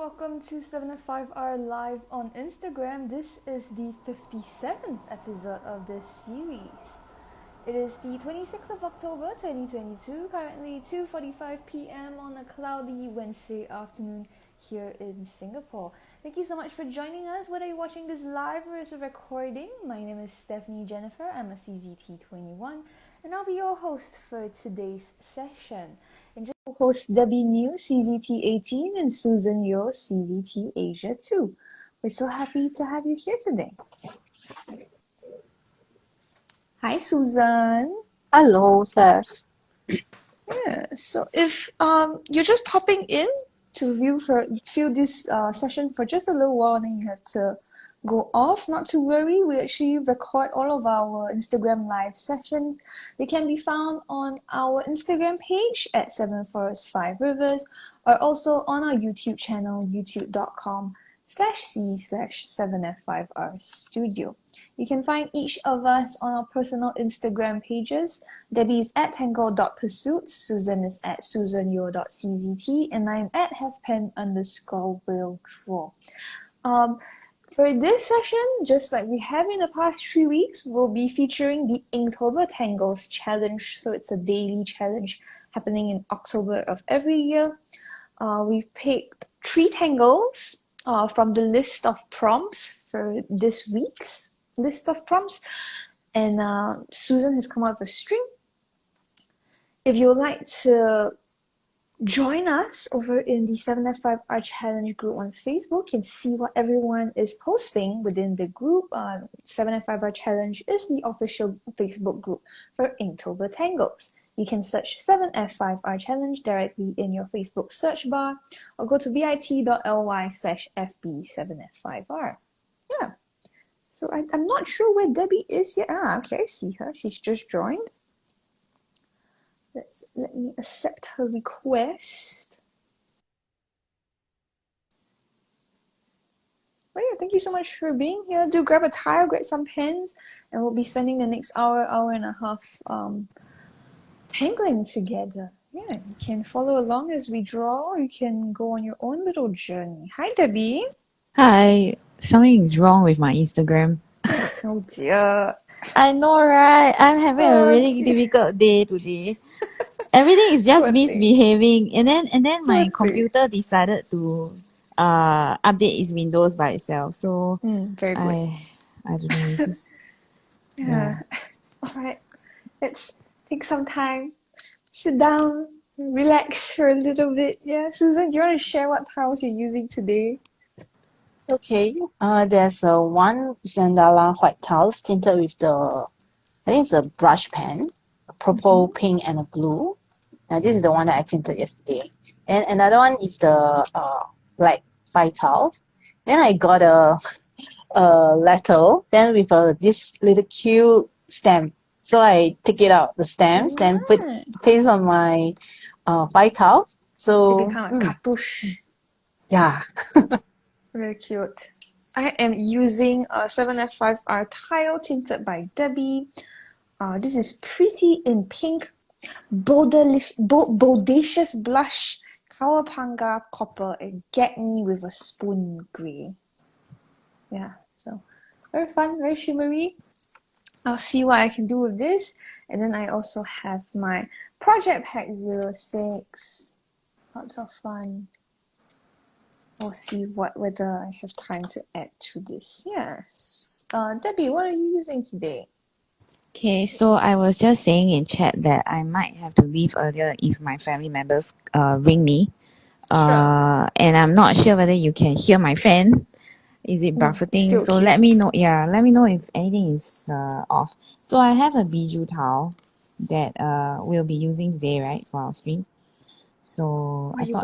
welcome to 705R Live on Instagram. This is the 57th episode of this series. It is the 26th of October 2022, currently 2:45 p.m. on a cloudy Wednesday afternoon here in Singapore. Thank you so much for joining us, whether you're watching this live or as a recording. My name is Stephanie Jennifer, I'm a CZT21, and I'll be your host for today's session. And host Debbie New, CZT18, and Susan Yo, CZT Asia 2. We're so happy to have you here today. Hi, Susan. Hello, sir. Yeah, so if you're just popping in to view this session for just a little while, then you have to go off. Not to worry, we actually record all of our Instagram live sessions. They can be found on our Instagram page at 7forests5rivers or also on our YouTube channel, youtube.com/c/7f5r studio. You can find each of us on our personal Instagram pages. Debbie is at tangle.pursuits, Susan is at susanyo.czt, and I'm at halfpen_will_draw. For this session, just like we have in the past 3 weeks, we'll be featuring the Inktober Tangles challenge. So it's a daily challenge happening in October of every year. We've picked 3 tangles from the list of prompts for this week's list of prompts. And Susan has come up with a string. If you would like to join us over in the 7F5R Challenge group on Facebook. You can see what everyone is posting within the group. 7F5R Challenge is the official Facebook group for Inktober Tangles. You can search 7F5R Challenge directly in your Facebook search bar or go to bit.ly/FB7F5R. Yeah. So I'm not sure where Debbie is yet. Okay, I see her. She's just joined. Let me accept her request. Oh yeah, thank you so much for being here. Do grab a tile, grab some pens, and we'll be spending the next hour and a half tangling together. Yeah, you can follow along as we draw, or you can go on your own little journey. Hi, Debbie. Hi, something is wrong with my Instagram. Oh dear. I know, right? I'm having a really difficult day today. Everything is just misbehaving, and then my computer decided to update its Windows by itself. So very good. I don't know. It's just, yeah. All right. Let's take some time. Sit down, relax for a little bit. Yeah, Susan, do you want to share what tiles you're using today? Okay. There's one Zentangle white tile tinted with I think it's a brush pen, a purple, pink, and a blue. This is the one that I tinted yesterday. And another one is the black 5 tiles. Then I got a letter, then with this little cute stamp. So I take it out, the stamps, then paste on my 5 tiles. So it become a cartouche. Yeah. Very cute. I am using a 7F5R tile tinted by Debbie. This is Pretty in Pink, Bodacious Blush, Kawapanga Copper, and Get Me with a Spoon Grey. Yeah, so very fun, very shimmery. I'll see what I can do with this. And then I also have my Project Pack 06. Lots of fun. We'll see whether I have time to add to this. Yes. Debbie, what are you using today? Okay, so I was just saying in chat that I might have to leave earlier if my family members ring me. Sure. And I'm not sure whether you can hear my fan. Is it buffeting? So let me know. Yeah, let me know if anything is off. So I have a Bijou towel that we'll be using today, right, for our stream. So I thought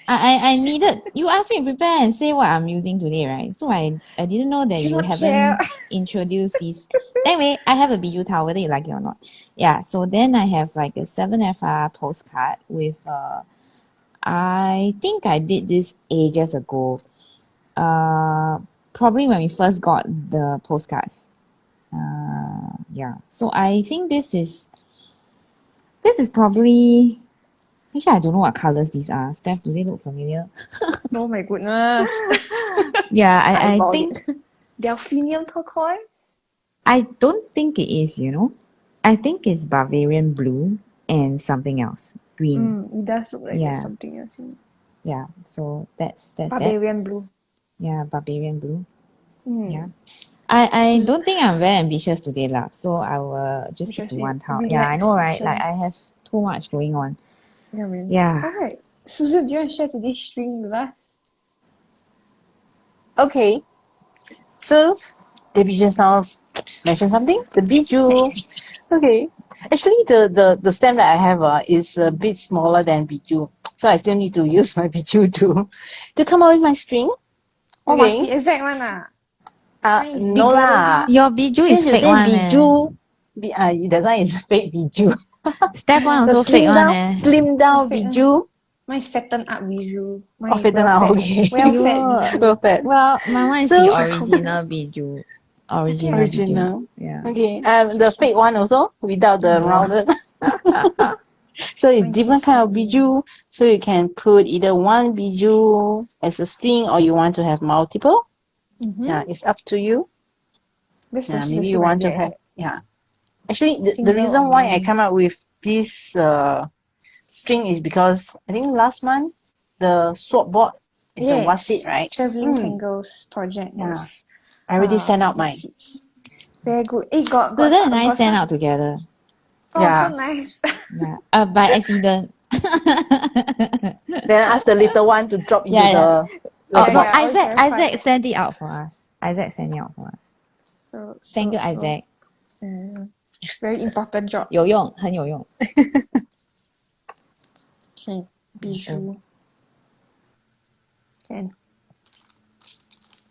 I needed. You asked me to prepare and say what I'm using today, right? So I didn't know that you haven't introduced this. Anyway, I have a Bijou towel, whether you like it or not. Yeah. So then I have like a 7FR postcard with I think I did this ages ago. Probably when we first got the postcards. Yeah. So I think this is probably Actually, I don't know what colors these are. Steph, do they look familiar? Oh my goodness. Yeah, I Eyeball think it. Delphinium turquoise? I don't think it is, you know. I think it's Bavarian blue and something else. Green. It does look like there's Yeah. something else in it. Yeah. So that's that. Barbarian blue. Yeah, Barbarian blue. Yeah. Mm. I So, don't think I'm very ambitious today lah. So I will just stick to one tile. Yeah, I know, right? Like I have too much going on. Yeah, man. Yeah. Alright. Susan, do you want to share today's string with us? Okay. So, Debbie just now mentioned something. The Bijou. Okay. Actually, the stem that I have is a bit smaller than Bijou. So I still need to use my Bijou to come up with my string. Oh, must Okay. be exact one Mine is No bigger lah. than Your Bijou is Since you fake say one eh. Bijou, the sign is fake Bijou. Step one The also fake one eh. slim down Fake one. Bijou. Mine is fatten up Bijou. Mine Oh, is fatten well up, fed. okay. Well You- fed Bijou. Well fed. Well, my one is So- the original Bijou. Original. Original. Bijou. Yeah. Okay. The fake one also without the No. rounded. So it's Mine different is kind of so- bijou. So you can put either one bijou as a string or you want to have multiple. Mhm. Yeah, it's up to you. That's Yeah, the maybe same you want to idea. have, yeah. Actually, the Single reason or why I many. come up with this string is because I think last month the swap board is the Wasit, right? Traveling Tangles project. Yeah. Was, I already sent out mine. Wasits. Very good. Got Susan some, and I got sent some. out together. Oh, Yeah. so nice. Yeah. By accident. Then ask the little one to drop into Yeah, the Oh, Yeah, no, yeah, always Isaac, very fun. Isaac sent it out for us. Isaac sent it out for us. Thank you, Isaac. Very important job. 有用，很有用。 Okay, Bijou. Okay.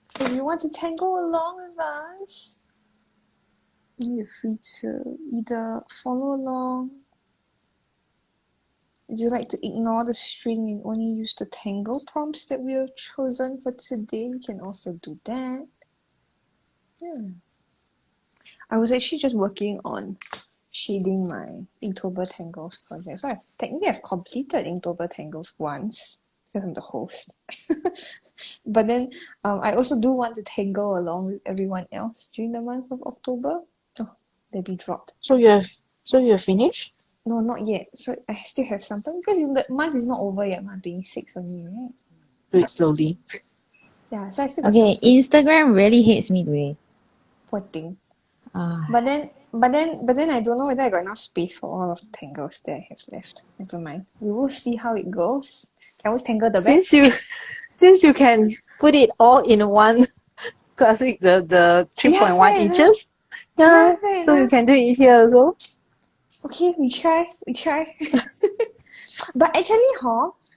So if you want to tangle along with us, you're free to either follow along. If you like to ignore the string and only use the tangle prompts that we have chosen for today, you can also do that. Yeah. I was actually just working on shading my Inktober Tangles project. So I've completed Inktober Tangles once because I'm the host. But then I also do want to tangle along with everyone else during the month of October. Oh, Debbie dropped. So you have finished? No, not yet. So I still have something because the month is not over yet. Month 26 only, right? Do it slowly. Yeah, so I still got Okay, some space. Instagram really hates me today. Poor thing. Ah, But then I don't know whether I got enough space for all of the tangles that I have left. Never mind. We will see how it goes. Can always tangle the back. Since you can put it all in one classic, the 3.1 fair inches. Yeah, Yeah, fair so you enough. can do it here also. Okay, we try. But actually,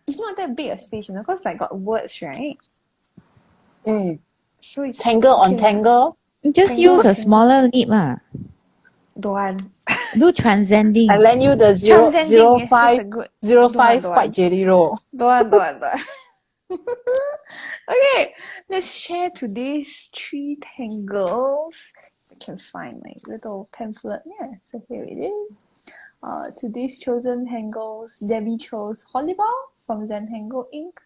it's not that big a space, because like got words, right? So it's Tangle on okay. tangle. just Tangle use a on smaller lip. Don't want. Do transcending. I lend you the Transcending, yes, that's a 05 good. 05 Don't white want. jelly roll. Don't want. Okay, let's share today's 3 tangles. If I can find my little pamphlet. Yeah, so here it is. Today's chosen tangles. Debbie chose Hollibaugh from Zentangle Inc.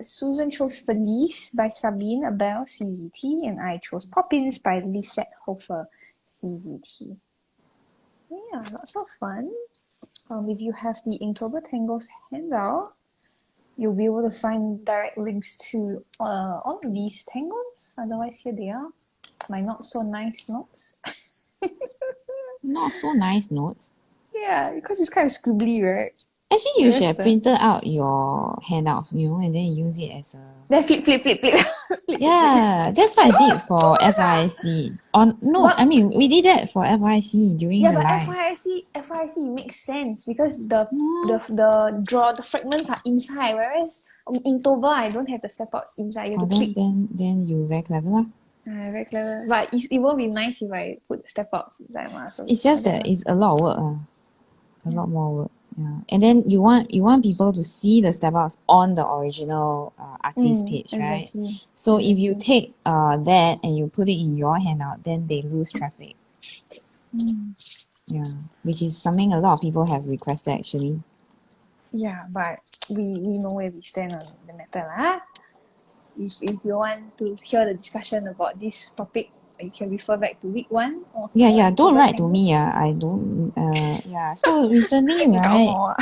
Susan chose Feliz by Sabine, Abel, CZT, and I chose Poppins by Lisette, Hofstra, CZT. Yeah, lots of fun. If you have the Inktober Tangles handout, you'll be able to find direct links to all of these tangles. Otherwise, here they are. My not so nice notes. Not so nice notes. Yeah, because it's kind of scribbly, right? Actually, you Where's should have the- printed out your handout, and then use it as a. Then flip. Yeah, that's what I did for FIC. I mean we did that for FIC during Yeah, the but live. FIC makes sense because the fragments are inside, whereas Inktober I don't have the step outs inside. You have to click. Then you very clever lah. Very clever. But it won't be nice if I put step outs inside. So It's just that it's a lot of work. A lot more work. Yeah. And then you want people to see the step outs on the original artist page, right? Exactly. So if you take that and you put it in your handout, then they lose traffic. Yeah. Which is something a lot of people have requested actually. Yeah, but we know where we stand on the matter lah. If you want to hear the discussion about this topic, you can refer back to week 1 of Yeah. Don't Inktober write to me. Tangles. I don't. Yeah. So recently, You don't right? know.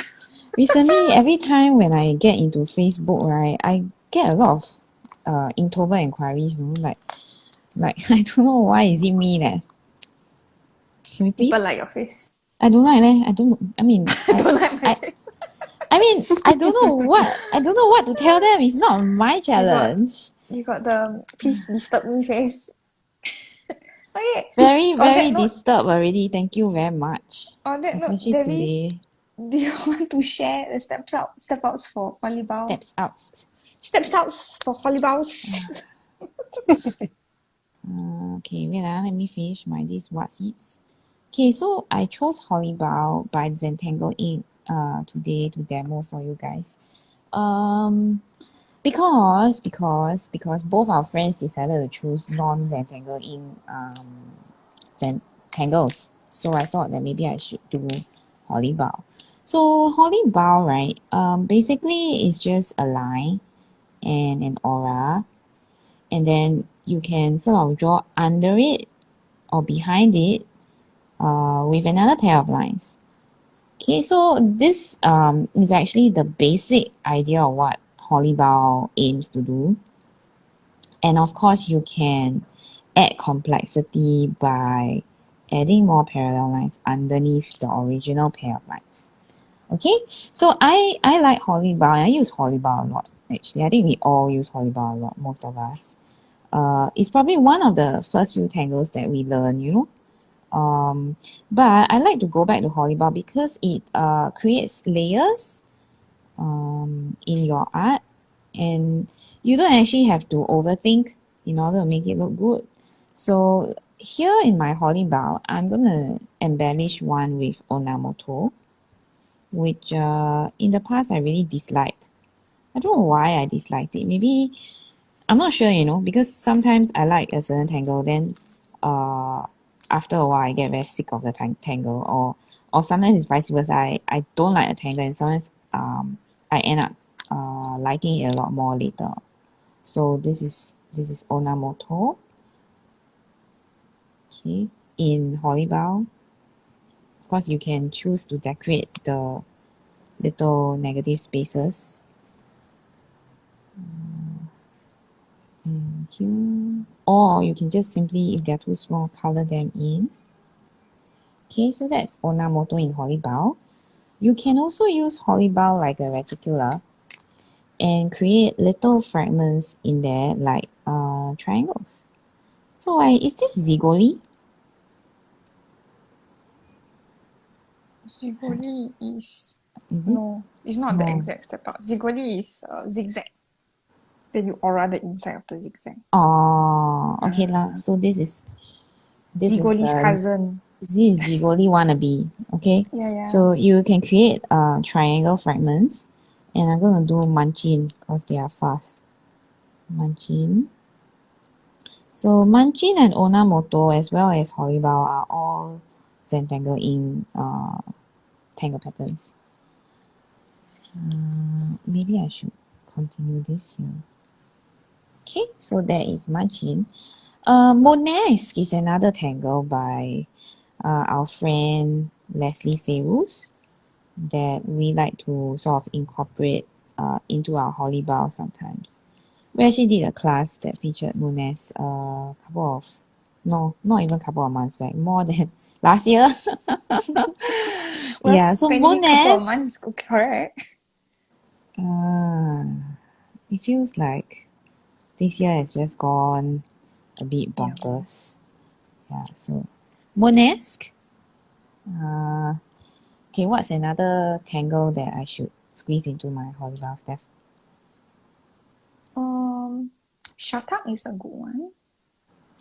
Recently, every time when I get into Facebook, right, I get a lot of Inktober inquiries. You know, like I don't know why is it me leh. Can we People please? like your face. I don't like leh. I don't. I mean, Don't like my face. I mean, I don't know what to tell them. It's not my challenge. You got the please disturb me face. Okay. Very, On very that note, disturbed already. Thank you very much. Especially Debbie, today. do you want to share the step outs for Hollibaugh? Steps out. Step outs for Hollibaughs. Okay, wait let me finish these what seeds. Okay, so I chose Hollibaugh by Zentangle Inc. Today to demo for you guys. Because both our friends decided to choose non-Zentangle Inc. Tangles. So I thought that maybe I should do Hollibaugh. So Hollibaugh, right? Basically it's just a line and an aura, and then you can sort of draw under it or behind it with another pair of lines. Okay, so this is actually the basic idea of what Hollibaugh aims to do. And of course, you can add complexity by adding more parallel lines underneath the original pair of lines. Okay, so I like Hollibaugh. I use Hollibaugh a lot, actually. I think we all use Hollibaugh a lot, most of us. It's probably one of the first few tangles that we learn, you know. But I like to go back to Hollibaugh because it creates layers in your art, and you don't actually have to overthink in order to make it look good. So here in my Hollibaugh, I'm gonna embellish one with ornamoto, which in the past I really disliked. I don't know why I disliked it. Maybe I'm not sure, you know, because sometimes I like a certain tangle, then after a while I get very sick of the tangle, or sometimes it's vice versa. I don't like a tangle, and sometimes I end up liking it a lot more later. So this is ornamoto. Okay, in Hollibaugh. Of course, you can choose to decorate the little negative spaces. And here, or you can just simply, if they're too small, color them in. Okay, so that's ornamoto in Hollibaugh. You can also use Hollibaugh like a reticular and create little fragments in there like triangles. So is this Zigoli? Zigoli is Is it? no, it's not the No. exact step out. Zigoli is zigzag. Then you aura the inside of the zigzag. Oh, okay lah. So this is Zigoli's cousin. this is Zigoli wannabe. Okay. Yeah. So you can create triangle fragments, and I'm gonna do Munchin because they are fast. Munchin. So Munchin and ornamoto as well as Hollibaugh are all Zentangle Inc tangle patterns. Maybe I should continue this here. Okay, so that is Munchin. Monesque is another tangle by our friend Leslie Feliz that we like to sort of incorporate into our Hollibaugh sometimes. We actually did a class that featured Monesque not even a couple of months back, more than last year. Well, yeah, so technically couple of Monesque, months is correct. it feels like this year has just gone a bit Yeah. bonkers. Yeah, so Monesque. Okay, what's another tangle that I should squeeze into my Hollibaugh stuff? Shatak is a good one.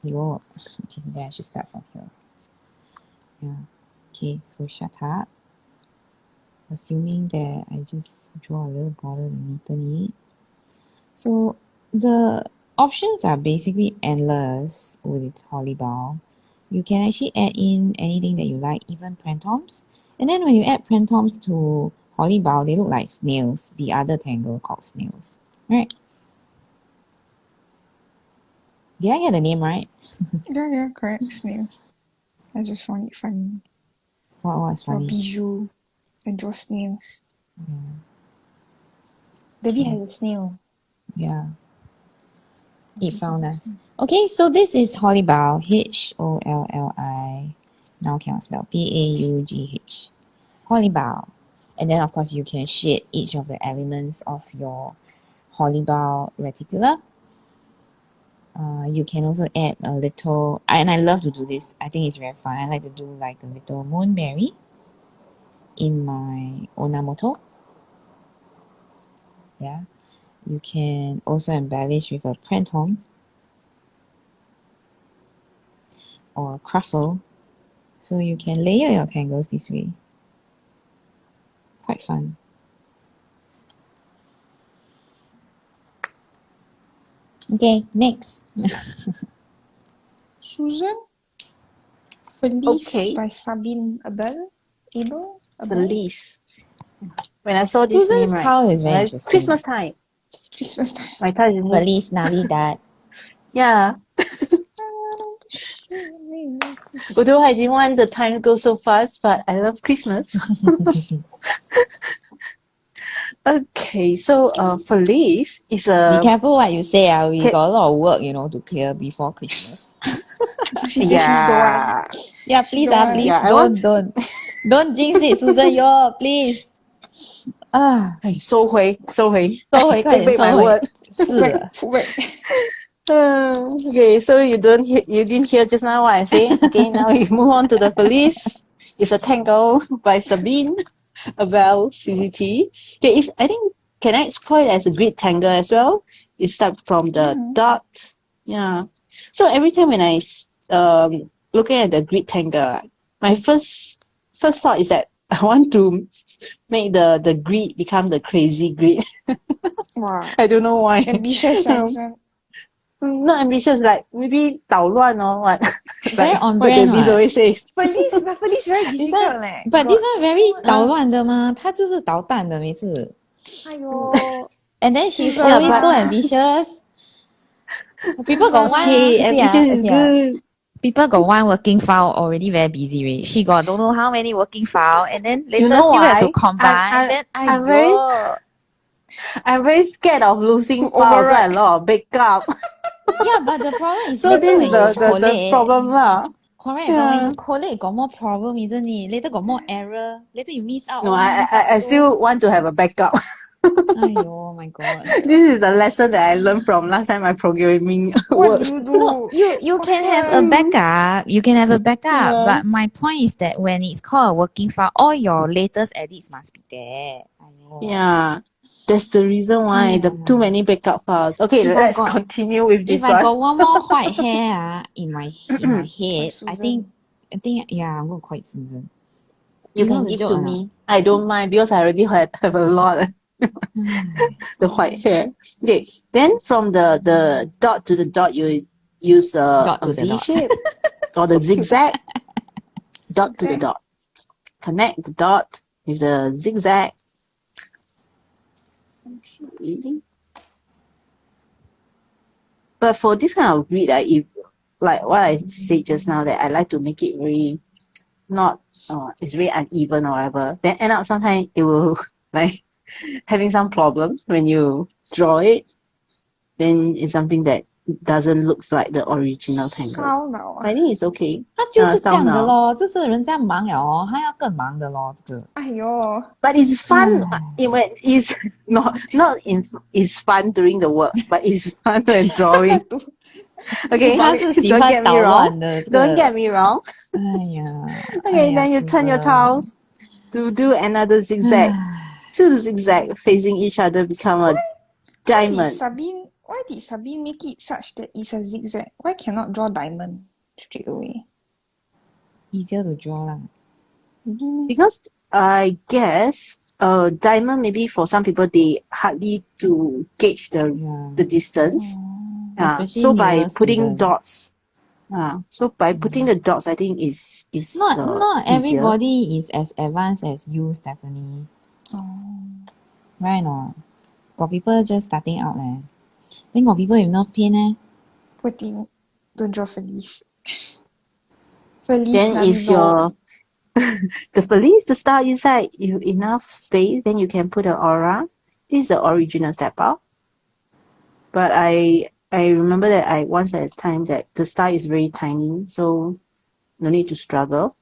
Okay, then I should start from here. Yeah. Okay, so shut up. Assuming that I just draw a little border underneath it. So the options are basically endless with Hollibaugh. You can actually add in anything that you like, even prantoms. And then when you add prantoms to Hollibaugh, they look like snails. The other tangle called snails. Right? Did I get the name right? Yeah, correct. Snails. I just found it funny. What was For funny? Bijou and draw snails. Debbie has a snail. Yeah. It found us. Okay, so this is Hollibaugh. Holli. Now cannot spell. Paugh. Hollibaugh. And then of course you can shade each of the elements of your Hollibaugh reticular. You can also add a little, and I love to do this. I think it's very fun. I like to do like a little moonberry in my onamoto. Yeah. You can also embellish with a prantom or a cruffle. So you can layer your tangles this way. Quite fun. Okay, next. Susan? Feliz Okay. by Sabine Abel? Abel? Feliz. When I saw this Susan's name, right? towel is very interesting. Christmas time. Christmas time. My towel is Feliz Navidad. Yeah. Although I didn't want the time to go so fast, but I love Christmas. Okay, so Feliz is Be a careful what you say. We Ca- got a lot of work, to clear before Christmas. So she said she don't want. Yeah, She please, don't want. please, Yeah, I want- don't jinx it, Susan. Please. 哎，收回，收回，收回，快点 take back my 收回。 word. 是 Put back. Okay, so you didn't hear just now what I say. Okay, now we move on to the Feliz. It's a tangle by Sabine, Abel, CCT. Okay, I think can I call it as a grid tangle as well? It starts from the dot. Yeah. So every time when I looking at the grid tangle, my first thought is that I want to make the grid become the crazy grid. Wow. I don't know why. Ambitious. Not ambitious, like maybe 捣乱 or what. very Like on what brand Davis what. always says. Feliz very This difficult one, leh. but this one very Got 捣乱的嘛，她就是捣蛋的每次。!aiyo! And then she's Susan always so ah. ambitious. People got one. Okay, ambitious is good. People got one working file already very busy. Right? She got don't know how many working file, and then later You know still have to why? combine. Then I'm very scared of losing To files, so I override. a lot of backup. yeah, but the problem is So later this when is you the collate. problem lah. Correct, but when you collate, got more problem, isn't it? Later got more error. Later you miss out. No, miss out I still want to have a backup. Aiyo, my God. This is the lesson that I learned from last time my programming What work. do you do? No, you can have a backup. You can have a backup. Yeah. But my point is that when it's called a working file, all your latest edits must be there. Aiyo. Yeah, that's the reason why the too many backup files. Okay, If I let's got- continue with this If I one. got one more white hair in my head, I Susan. think yeah, I'm gonna call it Susan. You know can the give joke to or not? me. I don't mind because I already have a lot. The white hair. Okay, then from the dot to the dot, you use Dot a to the V dot. shape or the zigzag. Dot to the Zigzag. dot. Connect the dot with the zigzag. Okay. But for this kind of grid, if like what I said just now, that I like to make it very not it's very uneven or whatever. Then end up sometimes it will like having some problems when you draw it. Then it's something that doesn't look like the original tangle. 烧脑啊！ I think it's okay. 他就是这样的 sound 咯，就是人家忙了哦，他要更忙的咯，这个。哎呦， But it's fun. When it's not it's fun during the work, but it's fun when drawing. Okay, 他是喜 don't 欢 get me 捣 wrong. 乱的。这个 Don't get me wrong. 哎呀 Okay, then you turn your tiles to do another zigzag. Two zigzag facing each other become a diamond. Why did Sabine make it such that it's a zigzag? Why cannot draw diamond straight away? easier to draw 啦。 Because I guess diamond maybe for some people they hardly to gauge the distance. Especially So by nearer putting student. dots. So by putting the dots, I think is Not easier. everybody is as advanced as you, Stephanie. Right or not? Got people just starting out leh. Then got people with nerve pain eh. Poor thing. Don't draw Feliz. Feliz Then if Navido. the Feliz, the star inside, you enough space, then you can put an aura. This is the original step out. But I remember that I once at a time that the star is very tiny, so no need to struggle.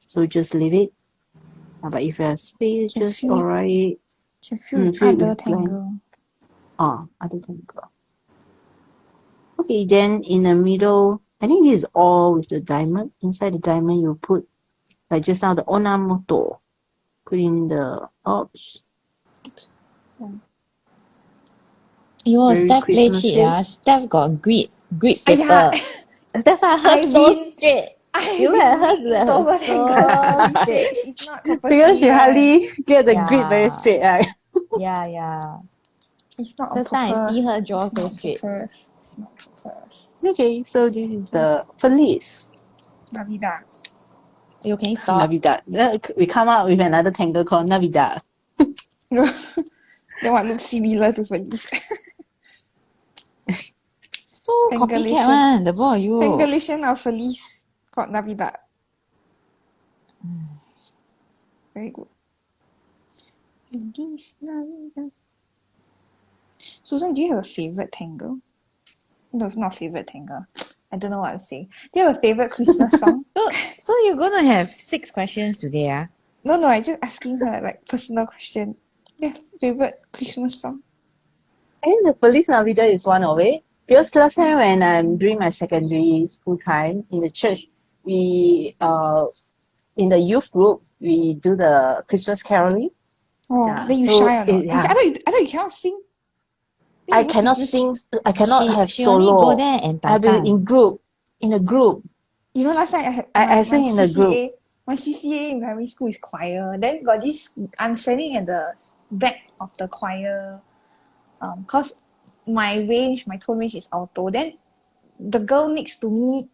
So just leave it. But if you have space, Can just fill it. aura it. Can fill Fill it other with blank. tangle. Other tangle. Okay, then in the middle, I think this is all with the diamond. Inside the diamond, you put, like just now, the ornamental. Put in the oops. Yo, Very Steph play Christmas cheat ah. Steph got grid Yeah. paper. That's why hers so straight. You look at hers, Inktober tangles so really straight. straight. She's not purposely Because she one. hardly get the grid very Yeah. straight, right? Yeah. It's not on First time I purpose. see her draw It's so not straight. purpose. It's not purpose. Okay, so this is the Feliz. Navidad. You can you stop? Navidad. We come out with another tangle called Navidad. You know, then what looks similar to Feliz? So copycat Pangolation. one, the boy you. Pangolation of Feliz called Navidad. Very good. Feliz Navidad. Susan, do you have a favorite tangle? No, not favorite tangle. I don't know what to say. Do you have a favorite Christmas song? So you're gonna have 6 questions today, ah? No, I just asking her like personal question. Do you have favorite Christmas song? And the Feliz Navidad is one of it. Because last time when I'm doing my secondary school time in the church, we in the youth group we do the Christmas caroling. Oh, Yeah, then you so shy or not? yeah. I thought you cannot sing. Then I you do cannot Christmas- sing. I cannot have She only solo. go there and I'll be tatan. in a group. You know, last time I had I my sing in the group. CCA. My CCA in primary school is choir. Then got this. I'm standing at the back of the choir. Cause my tone range is alto. Then the girl next to me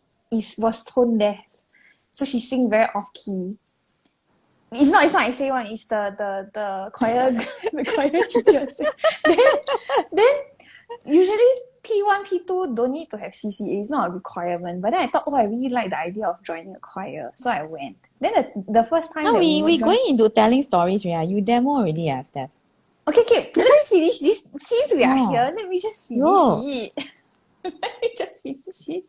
was tone deaf, so she sing very off key. It's not I say one. It's the choir the choir teacher. Then usually P1 P2 don't need to have CCA. It's not a requirement. But then I thought, I really like the idea of joining a choir, so I went. Then the first time Now that we joined... going into telling stories, yeah. You demo already, Steph. Okay. Let me finish this. Since we are Oh. here, let me just finish Yo. it. Let me just finish it.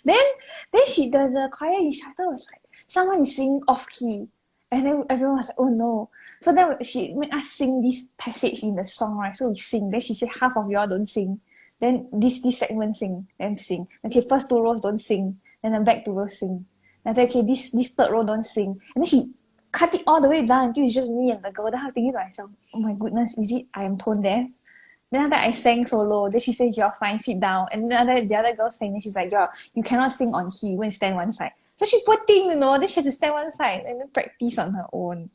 Then the choir instructor was like, someone is singing off key. And then everyone was like, oh no. So then she made us sing this passage in the song, right? So we sing. Then she said, half of y'all don't sing. Then this segment sing. Then sing. Okay, first 2 rows don't sing. Then the back 2 rows sing. Then I said, okay, this third row don't sing. And then she cut it all the way down until it's just me and the girl. Then I was thinking to myself, oh my goodness, is it I am tone deaf? Then after I sang solo, then she said, you're fine, sit down. And then the other girl sang, then she's like, you cannot sing on key, go and stand one side. So she poor thing, then she had to stand one side and then practice on her own.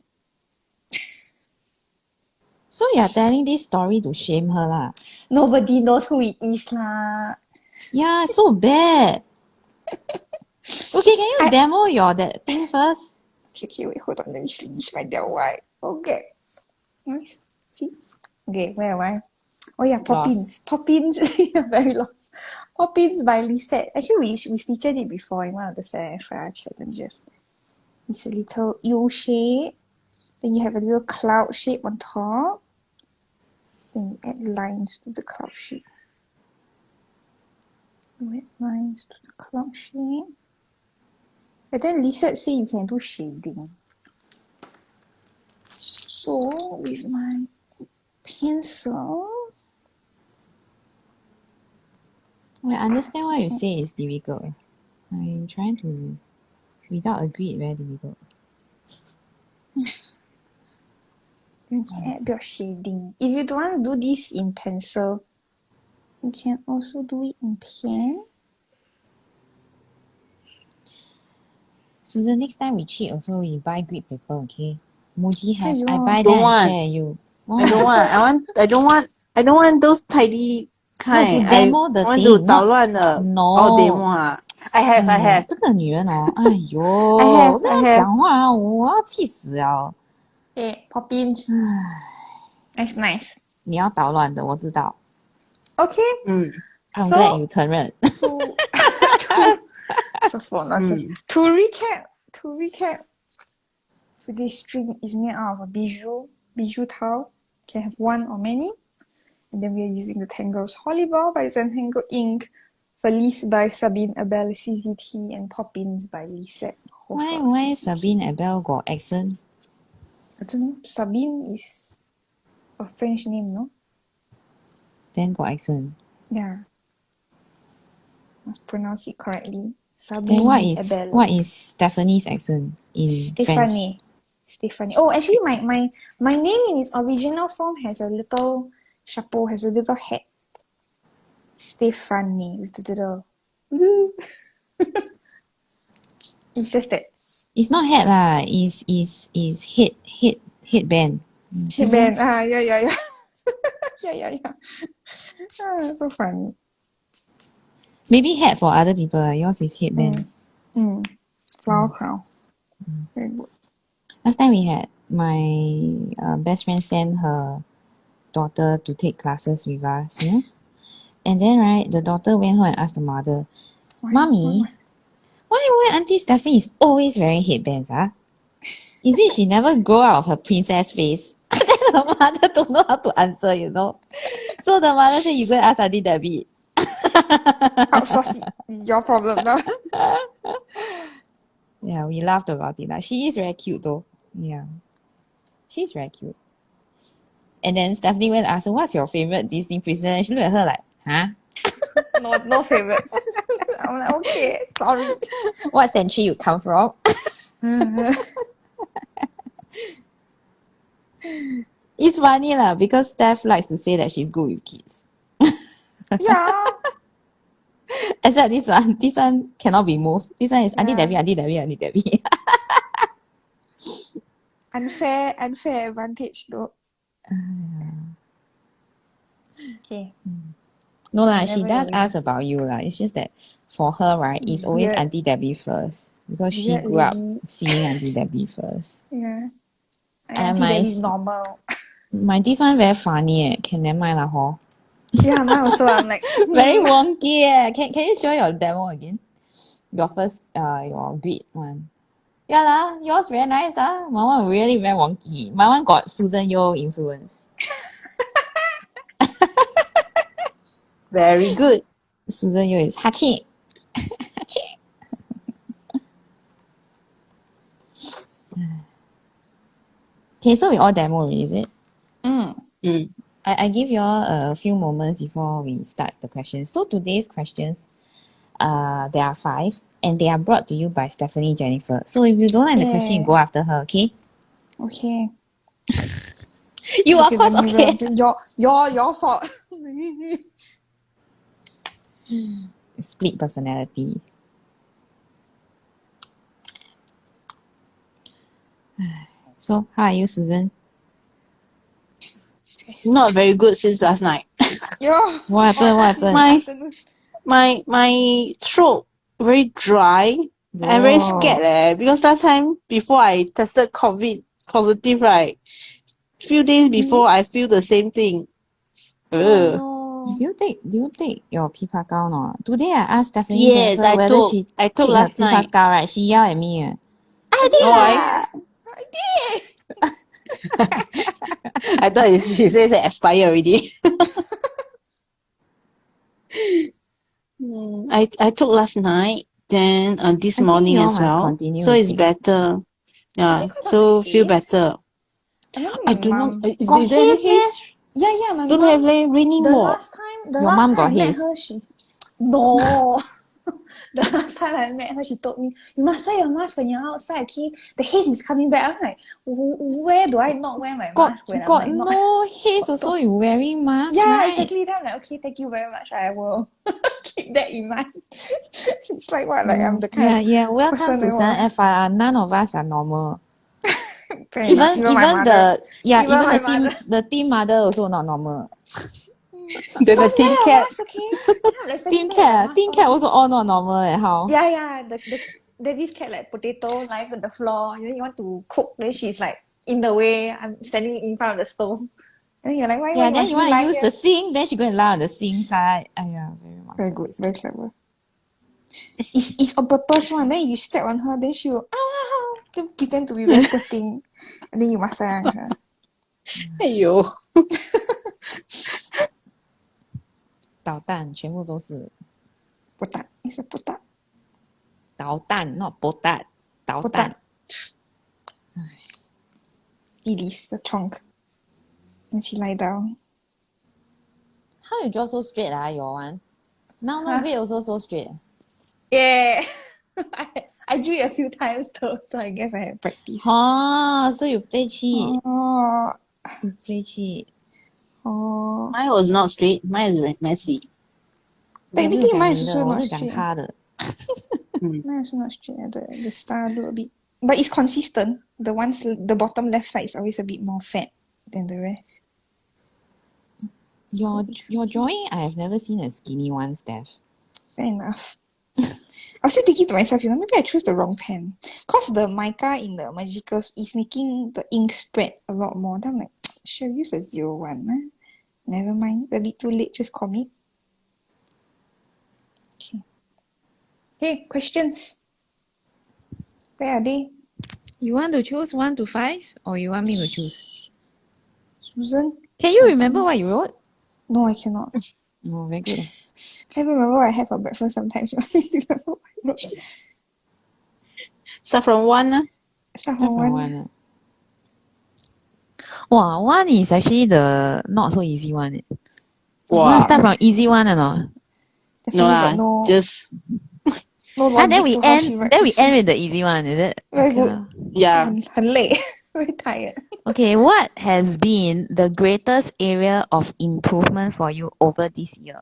So you're telling this story to shame her lah? Nobody knows who it is lah. Yeah, so bad. Okay, can you demo your that thing first? Okay, wait, hold on, let me finish my DIY. Okay. Nice. See? Okay, where am I? Oh yeah, Poppins. Poppins, very lost. Poppins by Lisette. Actually, we featured it before in one of the FR challenges. It's a little U shape. Then you have a little cloud shape on top. Then you add lines to the cloud shape. You add lines to the cloud shape. But then Lisette say you can do shading. So with my pencil. I understand why you say it's difficult. I'm trying to, without a grid, very difficult. You can add a bit of shading. If you don't want to do this in pencil, you can also do it in pen. Susan, next time we cheat also, we buy grid paper, okay? Muji have, Aiyo. I buy Don't then I want. share you. I don't want those tidy kind. No, to demo the I want thing, to 捣乱的 No. demo 啊。I have. 这个女人哦，哎呦， I have. 我跟她讲话啊，我要气死了。Okay, Poppins. That's nice. 你要捣乱的，我知道。Okay, I'm so glad you 承认。so for to recap, this string is made out of a bijou towel. Can have one or many. And then we are using the Tangles Hollibaugh by Zentangle Inc, Feliz by Sabine, Abel, CZT, and Poppins by Lisette. Why Sabine Abel got accent? I don't know. Sabine is a French name, no? Then got accent. Yeah. Must pronounce it correctly. Then Sabine Abel. what is Stephanie's accent in French? Stephanie. Oh, actually, my name in its original form has a little chapeau, has a little hat. Stephanie with the little. It's just that. It's not hat lah. Is headband. Headband. Yeah. yeah. So funny. Maybe hat for other people. Yours is headband. Flower crown. Very good. Last time we had my best friend send her daughter to take classes with us, you know? And then, right, the daughter went home and asked the mother, Mommy, why Auntie Stephanie is always wearing headbands, ah? Is it she never grow out of her princess face? And then the mother don't know how to answer, you know? So the mother said, you go and ask Auntie Debbie. Outsource it. Your problem now. Yeah, we laughed about it. She is very cute though. Yeah. She's very cute. And then Stephanie went and asked her, what's your favorite Disney princess? And she looked at her like, huh? No favorites. I'm like, okay, sorry. What century you come from? It's funny lah because Steph likes to say that she's good with kids. Yeah. Except this one cannot be moved. This one is Auntie Debbie. Unfair advantage though. Okay. No lah, she Whenever does you're ask about you lah. It's just that for her, right, it's always Weird. Auntie Debbie first because she Weird grew up lady. seeing Auntie Debbie first. Yeah. And Auntie Debbie's normal. My this one very funny can never mind lah hor. Yeah, mine also. I'm like Very wonky Can you show your demo again? Your first your beat one. Yeah lah, yours very nice My one really very wonky. My one got Susan Yeo influence. Very good. Susan Yeo is Hachi. Hachi. Okay, so we all demo already, is it? I give you all a few moments before we start the questions. So today's questions, there are 5 and they are brought to you by Stephanie Jennifer. So if you don't like the question, you go after her, okay? Okay. You of course okay. Your fault. Split personality. So how are you, Susan? Not very good since last night. What happened? My throat very dry. I'm very scared because last time before I tested COVID positive, right? Few days before I feel the same thing. Do you take your pipakao or not? Today I asked Stephanie Yes, I whether took. she I took take last her night. pipakao, right? She yelled at me. I did. Why? I did. I thought she says it expired already. I took last night, then this morning you all as must well. continue So to it's take. better. Yeah. Is it 'cause of So the feel haze? better. I don't know. Is Got there any haze meh? haze? Yeah, my Don't mom. have raining The more. last time Your mom got I met haze. her, No. The last time I met her, she told me, you must wear your mask when you're outside, okay? The haze is coming back. I'm like, where do I not wear my mask when Got I'm like, no haze also you wearing mask, Yeah, right? exactly. Then I'm like, okay, thank you very much. I will keep that in mind. It's like what? Like I'm the kind Yeah. Welcome person to that Sun FIR. None of us are normal. Fair enough. Even my mother. even my the mother. the team mother also not normal. Then the Must tin wear a cat. mask, okay? Then I'm like, Team wear your cat mask cat on. also all not normal how? Yeah. The Debbie's cat like potato lying on the floor. You want to cook, then she's like in the way. I'm standing in front of the stove. And then you're like, why Yeah, you then want you me want to lie use here? the sink, then she go and lie on the sink side. Yeah, Very good, very clever. It's on purpose one. Then you step on her, then she will then pretend to be very poor thing. And then you must sayang her. 哎呦，捣蛋全部都是 Potat. It's a potat. 捣蛋 not 波蛋，捣 Potat. 蛋。 Release the chunk. When she lie down. How you draw so straight your one? Now no grade also so straight. Yeah. I drew it a few times though, so I guess I have practice. So you 废弃 Oh. you 废弃 Oh. mine was not straight. Mine is messy. Technically, 我没有讲 mine 你 is 的 also 我 not 是讲 straight. 他的 Mine is not straight. The star look a bit, but it's consistent. The ones the bottom left side is always a bit more fat than the rest. Your drawing I have never seen a skinny one, Steph. Fair enough. I was still thinking to myself, maybe I chose the wrong pen. Cause the mica in the magicals is making the ink spread a lot more. Then I'm like, should I use a 01? Huh? Never mind. A bit too late, just commit. Okay. Okay, questions. Where are they? You want to choose 1 to 5 or you want me to choose? Susan? Can you remember what you wrote? No, I cannot. Oh, very good. Can't even remember what I had for breakfast sometimes. You want me to remember what I wrote? Start from one. Start Start from from one. 1. Wow, 1 is actually the not so easy one. You want to Wow. start from easy one or not? Definitely No got lah, no, just no Then logic we to how she end. write. Then we end with the easy one, is it? Very Okay good. lah. yeah. 很累 very tired. Okay, what has been the greatest area of improvement for you over this year?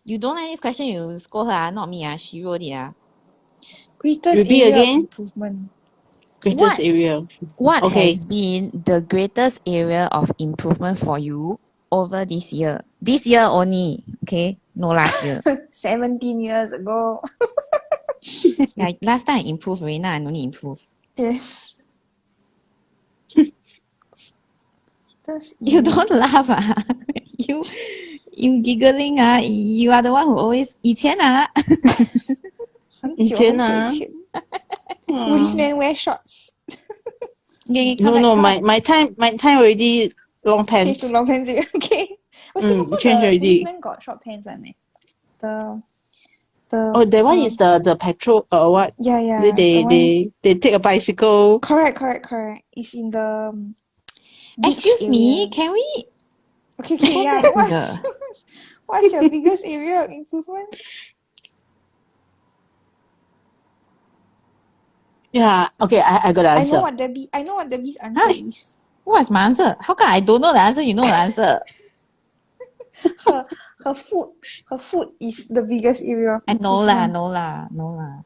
You don't like this question, you scold her, not me. She wrote it. Greatest Repeat area of again. improvement. Greatest What? area. What Okay. has been the greatest area of improvement for you over this year? This year only, okay? No last year. 17 years ago. Yeah, last time I improved already, now I no need improve. Yes. Greatest You area. don't laugh you giggling you are the one who always 以前很久以前啊。很久以前 Policeman wear shorts. Okay, come No, back. my time already long Change pants. to long pants. Okay. Well, Singapore, Change the already. policeman got short pants, one. The Oh, that one is the petrol what? yeah. They The one, they take a bicycle. correct. It's in the beach Excuse me, area. can we Okay, go yeah. back to the What's your biggest area of improvement? Yeah. Okay, I got the I answer. know what Debbie's answer is. What's my answer? How come I don't know the answer? You know the answer. Her food is the biggest area of I know lah, improvement. no lah.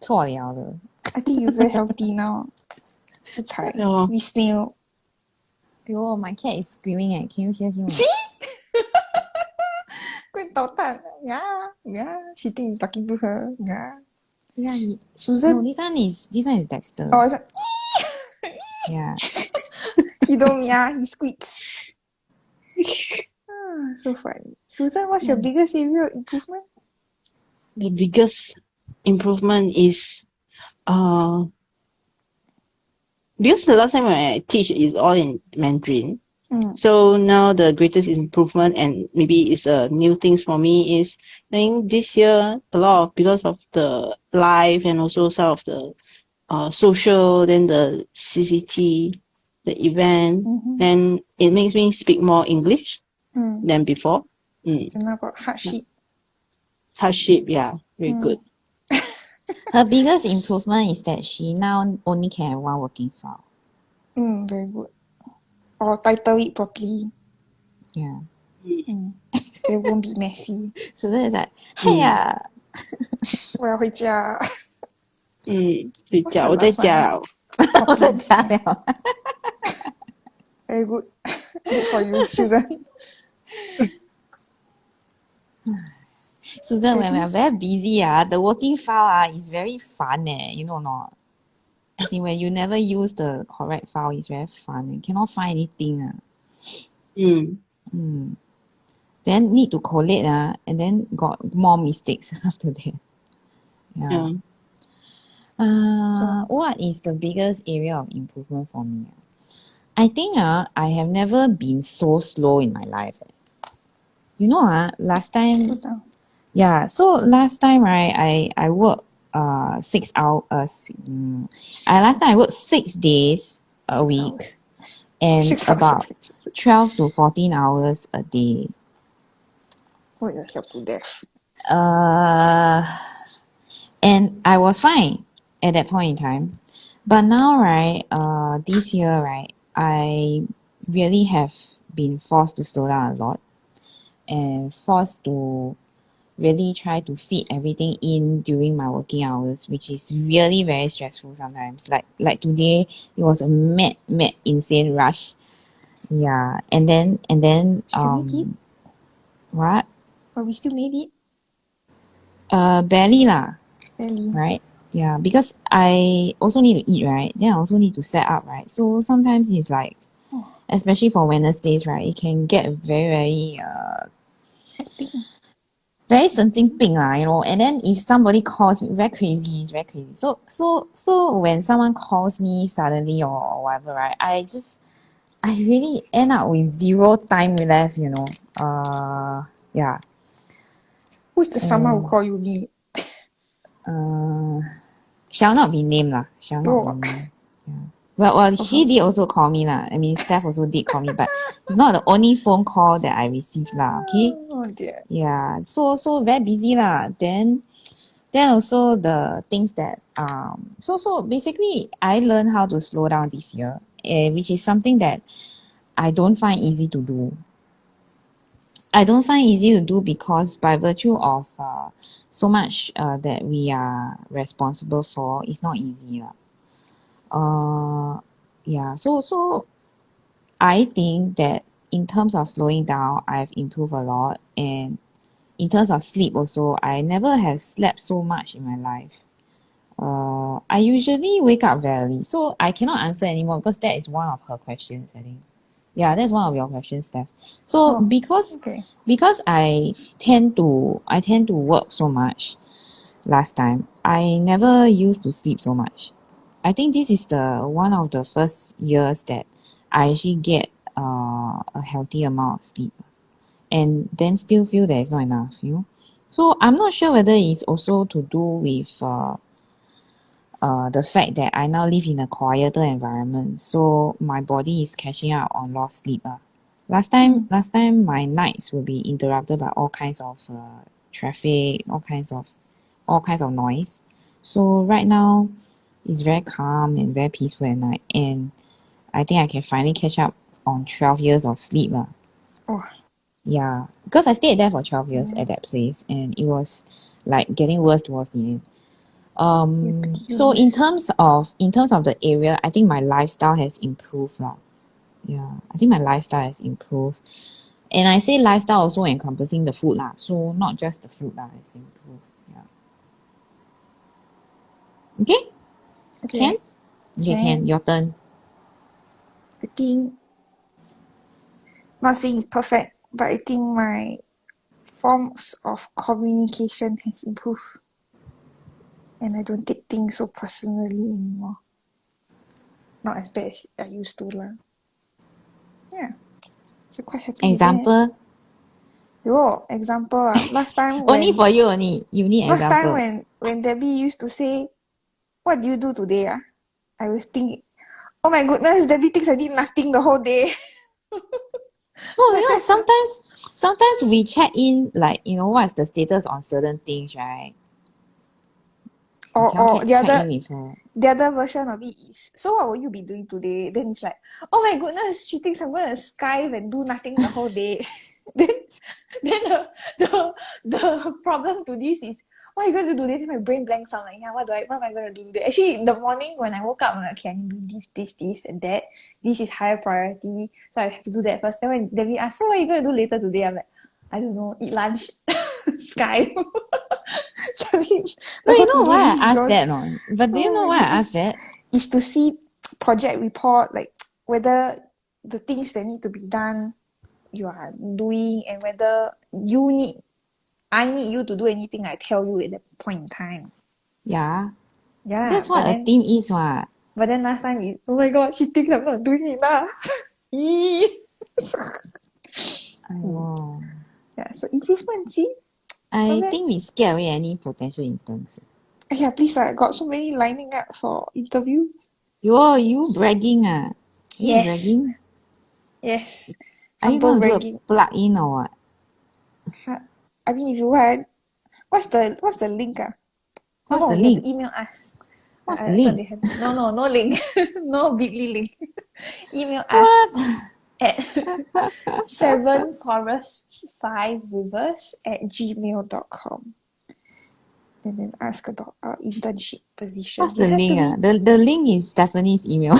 错了的。 I think you're very healthy now. 这才 Yeah. we snail. Yo, my cat is screaming Can you hear him? See? Go and 捣蛋. Yeah. She think you're talking to her. Yeah. Yeah, no, Susan? this one is Dexter. Oh, it's like, Yeah. he don't, he squeaks. So funny. Susan, what's your biggest area of improvement? The biggest improvement is because the last time when I teach is all in Mandarin. So now the greatest improvement and maybe it's new things for me is I think this year a lot of because of the live and also some of the social, then the CCT, the event, then it makes me speak more English than before. And now got hardship. Hardship, yeah, very good. Her biggest improvement is that she now only can have one working file. Very good. Or title it properly. Yeah. It won't be messy. So then it's like, hey 我要回家。睡觉，我在家了。我在家了。 Very good. Good for you, Susan. Susan, when we are very busy, the working file is very fun, you know or not? As in when you never use the correct file, it's very fun and cannot find anything. Then need to collate and then got more mistakes after that. Yeah. What is the biggest area of improvement for me? I think I have never been so slow in my life. You know, last time, so last time, right, I work 6 hours. Last time I worked 6 days a week and 6 hours about a week. 12 to 14 hours a day. Work yourself to death. And I was fine at that point in time. But now, right, this year, right, I really have been forced to slow down a lot and forced to really try to fit everything in during my working hours, which is really very stressful sometimes. Like today, it was a mad, insane rush. Yeah, and then Still make it? what? But we still made it? Barely lah. Barely. Right? Yeah, because I also need to eat, right? Then I also need to set up, right? So sometimes it's like, especially for Wednesdays, right? It can get very, Hectic. very 神经病 you know. And then if somebody calls me, very crazy, it's very crazy. So when someone calls me suddenly or whatever, right? I really end up with zero time left, you know. Yeah. Who's the someone who call you me? Shall not be named lah. Shall not be named. Yeah. Well, she did also call me lah. I mean, Steph also did call me, but it's not the only phone call that I received lah. Okay. Oh dear. Yeah. So very busy lah. Then also the things that so basically I learned how to slow down this year, which is something that I don't find easy to do. I don't find easy to do because by virtue of so much that we are responsible for, it's not easy. Yeah, so I think that in terms of slowing down, I've improved a lot. And in terms of sleep also, I never have slept so much in my life. I usually wake up very early, so I cannot answer anymore because that is one of her questions, I think. Yeah, that's one of your questions, Steph. So because I tend to work so much last time, I never used to sleep so much. I think this is the one of the first years that I actually get a healthy amount of sleep, and then still feel that it's not enough, you know. So I'm not sure whether it's also to do with the fact that I now live in a quieter environment, so my body is catching up on lost sleep. Last time my nights will be interrupted by all kinds of traffic, all kinds of noise. So right now, it's very calm and very peaceful at night, and I think I can finally catch up on 12 years of sleep. Yeah, because I stayed there for 12 years at that place, and it was like getting worse towards the end. So in terms of the area, I think my lifestyle has improved lah. Yeah, I think my lifestyle has improved, and I say lifestyle also encompassing the food lah. So not just the food lah, has improved. Yeah. Okay. Can? Okay, can. Your turn. I think, not saying it's perfect, but I think my forms of communication has improved. And I don't take things so personally anymore. Not as bad as I used to lah. Yeah. So quite happy Example? Example last time when... Only for you only. You need last example. time when Debbie used to say, "What do you do today?" I was thinking, oh my goodness, Debbie thinks I did nothing the whole day. No, you know, sometimes we check in, like, you know, what's the status on certain things, right? Or check in with her. The other version of it is, so what will you be doing today? Then it's like, oh my goodness, she thinks I'm going to Skype and do nothing the whole day. then the problem to this is, what are you going to do today? Then my brain blanks out, like, yeah, what am I going to do today? Actually, in the morning when I woke up, I'm like, okay, I can do this, and that. This is higher priority, so I have to do that first. Then when Debbie asks, so what are you going to do later today? I'm like, I don't know, eat lunch, Skype. No, you know why I asked that, no? But do you know why I asked that? is to see project report, like whether the things that need to be done you are doing, and whether I need you to do anything I tell you at that point in time. Yeah. Yeah, That's what a team is, what. but then last time oh my god, she thinks I'm not doing enough. Oh. Yeah, so improvement, see? I bad. think we scare away any potential interns. Yeah, please, I got so many lining up for interviews. You bragging, ah? You Yes. bragging? Yes. Are you Humble going to do a bragging. plug-in or what? I mean, if you want, what's the link? What's the You have link? to email us. What's the I thought link? they had no link. No bit.ly link. Email us What? at 7forests5rivers@gmail.com, and then ask about our internship position. What's the link? The link is Stephanie's email.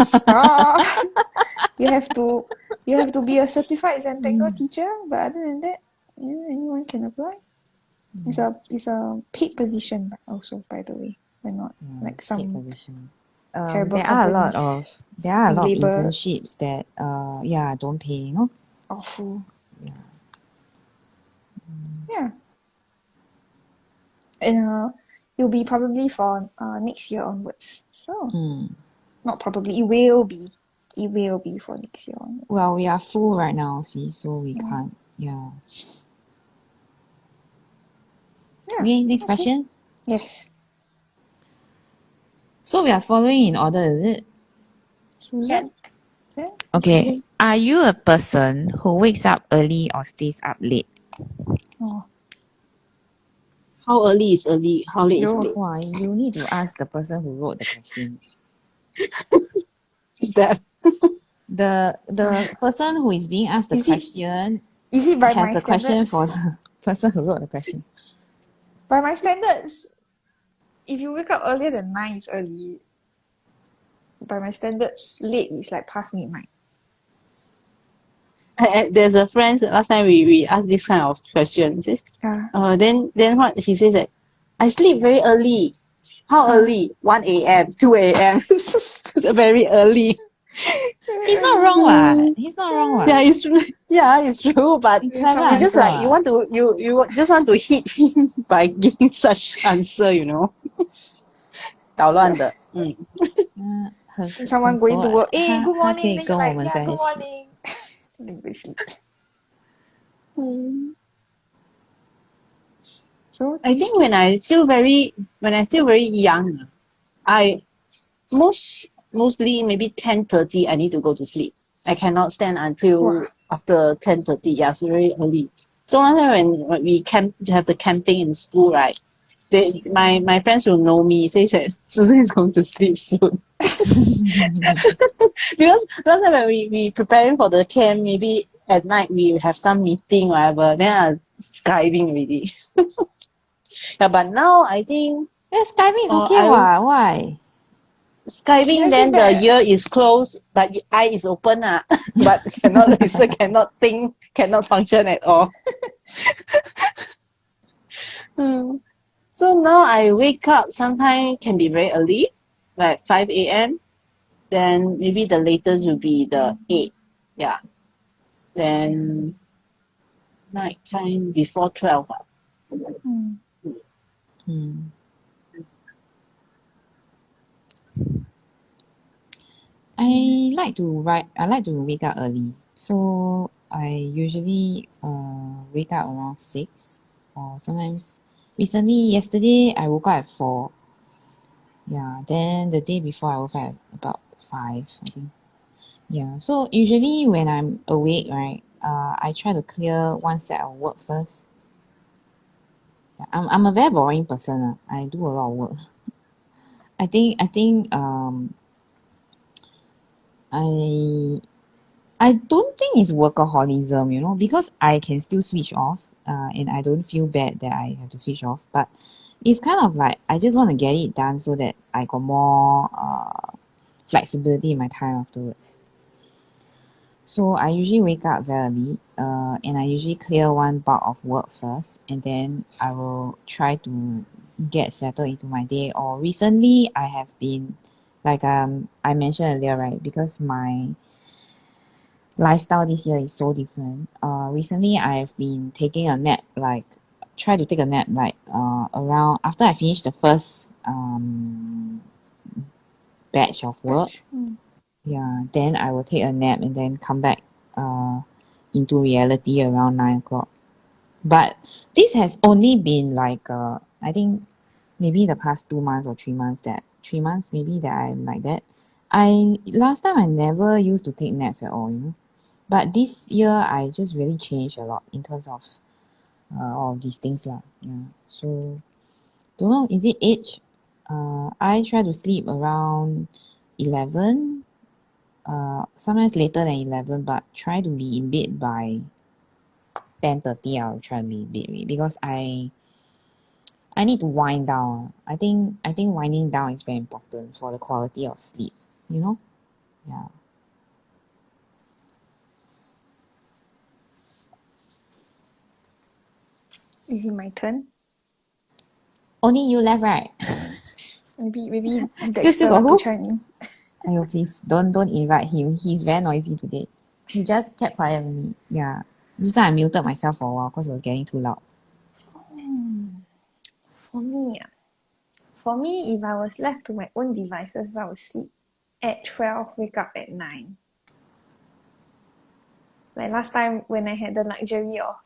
Stop. You have to be a certified Zentangle teacher, but other than that, anyone can apply. It's a paid position also, by the way. We're not like Paid some position. terrible There are a lot companies of labor internships that don't pay, awful. Yeah. Yeah. And it'll be probably for next year onwards. So not probably, it will be. It will be for next year onwards. Well, we are full right now, see, so we can't. Yeah. Okay, next question. Yes. So we are following in order, is it? Susan? Yeah. Okay. Are you a person who wakes up early or stays up late? Oh, How early is early? How late is late? Why you need to ask the person who wrote the question. Is that The person who is being asked the question is it by my has a question standards? for the person who wrote the question. By my standards, if you wake up earlier than 9, it's early. By my standards, late is like past midnight. there's a friend last time we asked this kind of questions. Then what he says that I sleep very early. How early? 1 a.m., 2 a.m. Very early. He's not wrong, what? He's not wrong, what? Yeah, it's true. Yeah, it's true. But Clever it's just answer, like you want to you just want to hit him by giving such answer, 捣乱的。Someone going to work, good 他 morning, 可以 then 跟 you're 我 like, 们 yeah, 在一 good 起。 morning. Then you go sleep. So I think when I still very young, I mostly maybe 10:30 I need to go to sleep. I cannot stand until after 10:30. Yeah, so very early. So last time when we have the camping in school, right? My friends will know me, say that Susan is going to sleep soon. Because last time when we preparing for the camp, maybe at night we have some meeting, whatever, then I'm skiving already. Yeah, but now I think skiving is okay, what? Why? Skiving, then the ear is closed, but the eye is open, but cannot listen, cannot think, cannot function at all. So now I wake up, sometimes can be very early, like 5 a.m. Then maybe the latest will be the 8. Yeah. Then night time before 12. I like to wake up early. So I usually wake up around 6, or sometimes yesterday I woke up at 4. Yeah, then the day before I woke up at about 5, I think. Yeah, so usually when I'm awake, right, I try to clear one set of work first. I'm a very boring person. I do a lot of work. I think I don't think it's workaholism, because I can still switch off, and I don't feel bad that I have to switch off. But it's kind of like I just want to get it done so that I got more flexibility in my time afterwards. So I usually wake up very early, and I usually clear one bulk of work first, and then I will try to get settled into my day. Or recently, I have been like I mentioned earlier, right? Because my lifestyle this year is so different. Recently I've been taking a nap, like try to take a nap like around after I finish the first batch of work. Yeah, then I will take a nap and then come back into reality around 9 o'clock. But this has only been like I think maybe the past 2 months or 3 months, that 3 months maybe that I'm like that. Last time I never used to take naps at all, you know. But this year I just really changed a lot in terms of all of these things lah. Yeah. So don't know, is it age? I try to sleep around 11. Sometimes later than 11, but try to be in bed by 10:30. I'll try to be in bed because I need to wind down. I think winding down is very important for the quality of sleep, you know? Yeah. Is it my turn? Only you left, right? Maybe Still Dexter got want who? to chime in. Ayo, please don't invite him. He's very noisy today. He just kept quiet with me. Yeah. This time I muted myself for a while because it was getting too loud. For me, if I was left to my own devices, I would sleep at 12, wake up at 9. Like last time when I had the luxury of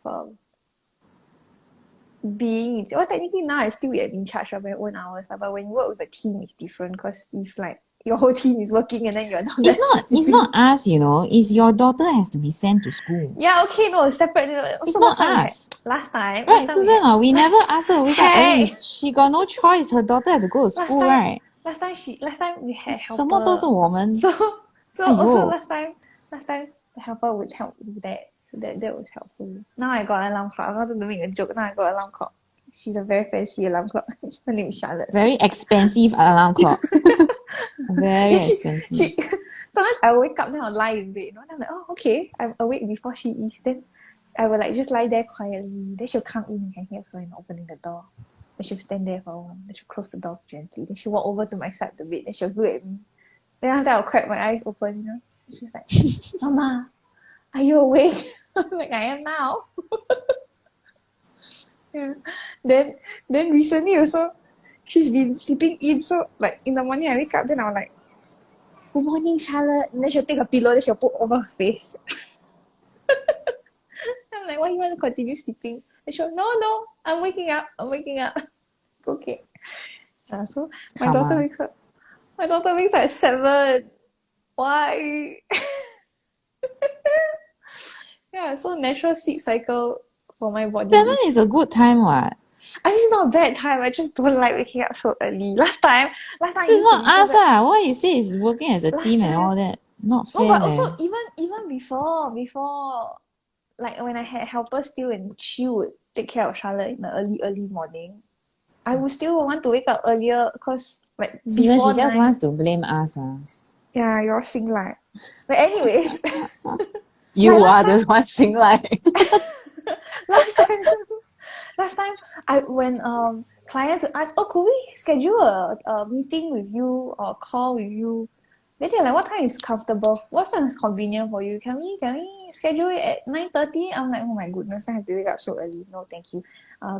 being, well, technically now I still am in charge of my own hours, but when you work with a team, it's different because if like your whole team is working and then you're not there It's not us, you know. It's your daughter has to be sent to school. Yeah, okay, no, separate. It's Also, not us. last time Right, we Susan, had, we never asked her to wake up early. hey, She got no choice. Her daughter had to go to last school, time right? last time we had 什么都是 helper, 我们。 so also 哎呦。 last time the helper would help with that, so that was helpful. Now I got an alarm clock. I wanted to make a joke. Now I got an alarm clock. She's a very fancy alarm clock. Her name is Charlotte. Very expensive alarm clock. Very expensive. She sometimes I wake up then I'll lie in bed, you know. And I'm like, oh okay, I'm awake before she is. Then I will like just lie there quietly. Then she'll come in, you can hear her opening the door. Then she'll stand there for a while. Then she'll close the door gently. Then she'll walk over to my side of the bed. Then she'll look at me. Then after I'll crack my eyes open, you know. She's like, Mama, are you awake? I'm like, I am now. Yeah. Then recently also, she's been sleeping in. So like in the morning I wake up, then I'll like, good morning, Charlotte. And then she'll take a pillow, then she'll put over her face. I'm like, why you want to continue sleeping? And she'll, no, I'm waking up. Okay. So my daughter wakes up. My daughter wakes up at 7. Why? Yeah, so natural sleep cycle for my body. 7 is a good time, what? I mean, it's not a bad time. I just don't like waking up so early. Last time It's not us, Why you say it's working as a team and all that? Not fair. No, but also even before, like when I had helpers still and she would take care of Charlotte in the early morning, I would still want to wake up earlier because like before she just 9. wants to blame us. Yeah, you're sing like. But anyways, You like are the one sing like. last time when clients ask, oh, could we schedule a meeting with you or a call with you? Then they're like, what time is comfortable? What time is convenient for you? Can we schedule it at 9:30? I'm like, oh my goodness, I have to wake up so early. No, thank you.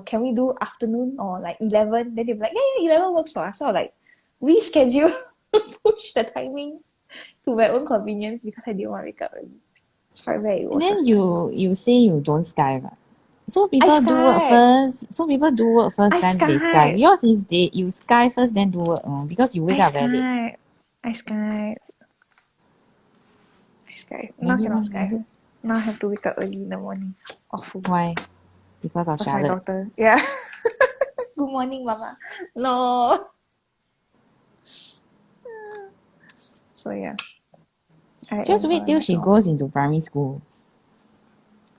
Can we do afternoon or like 11? Then they're like, yeah, 11 works for us. So I like reschedule, push the timing to my own convenience because I didn't want to wake up early. Sorry, very And then you say you don't Skype. So people I do work Skype. first. So people do work first, I then they Skype. Skype. Yours is you Skype first, then do work. Because you wake up very late. I Skype. Now cannot Skype. Now I have to wake up early in the morning. Awful. Why? Because of Charlotte. My daughter. Yeah. Good morning, Mama. No. So yeah. Just wait till she goes into primary school.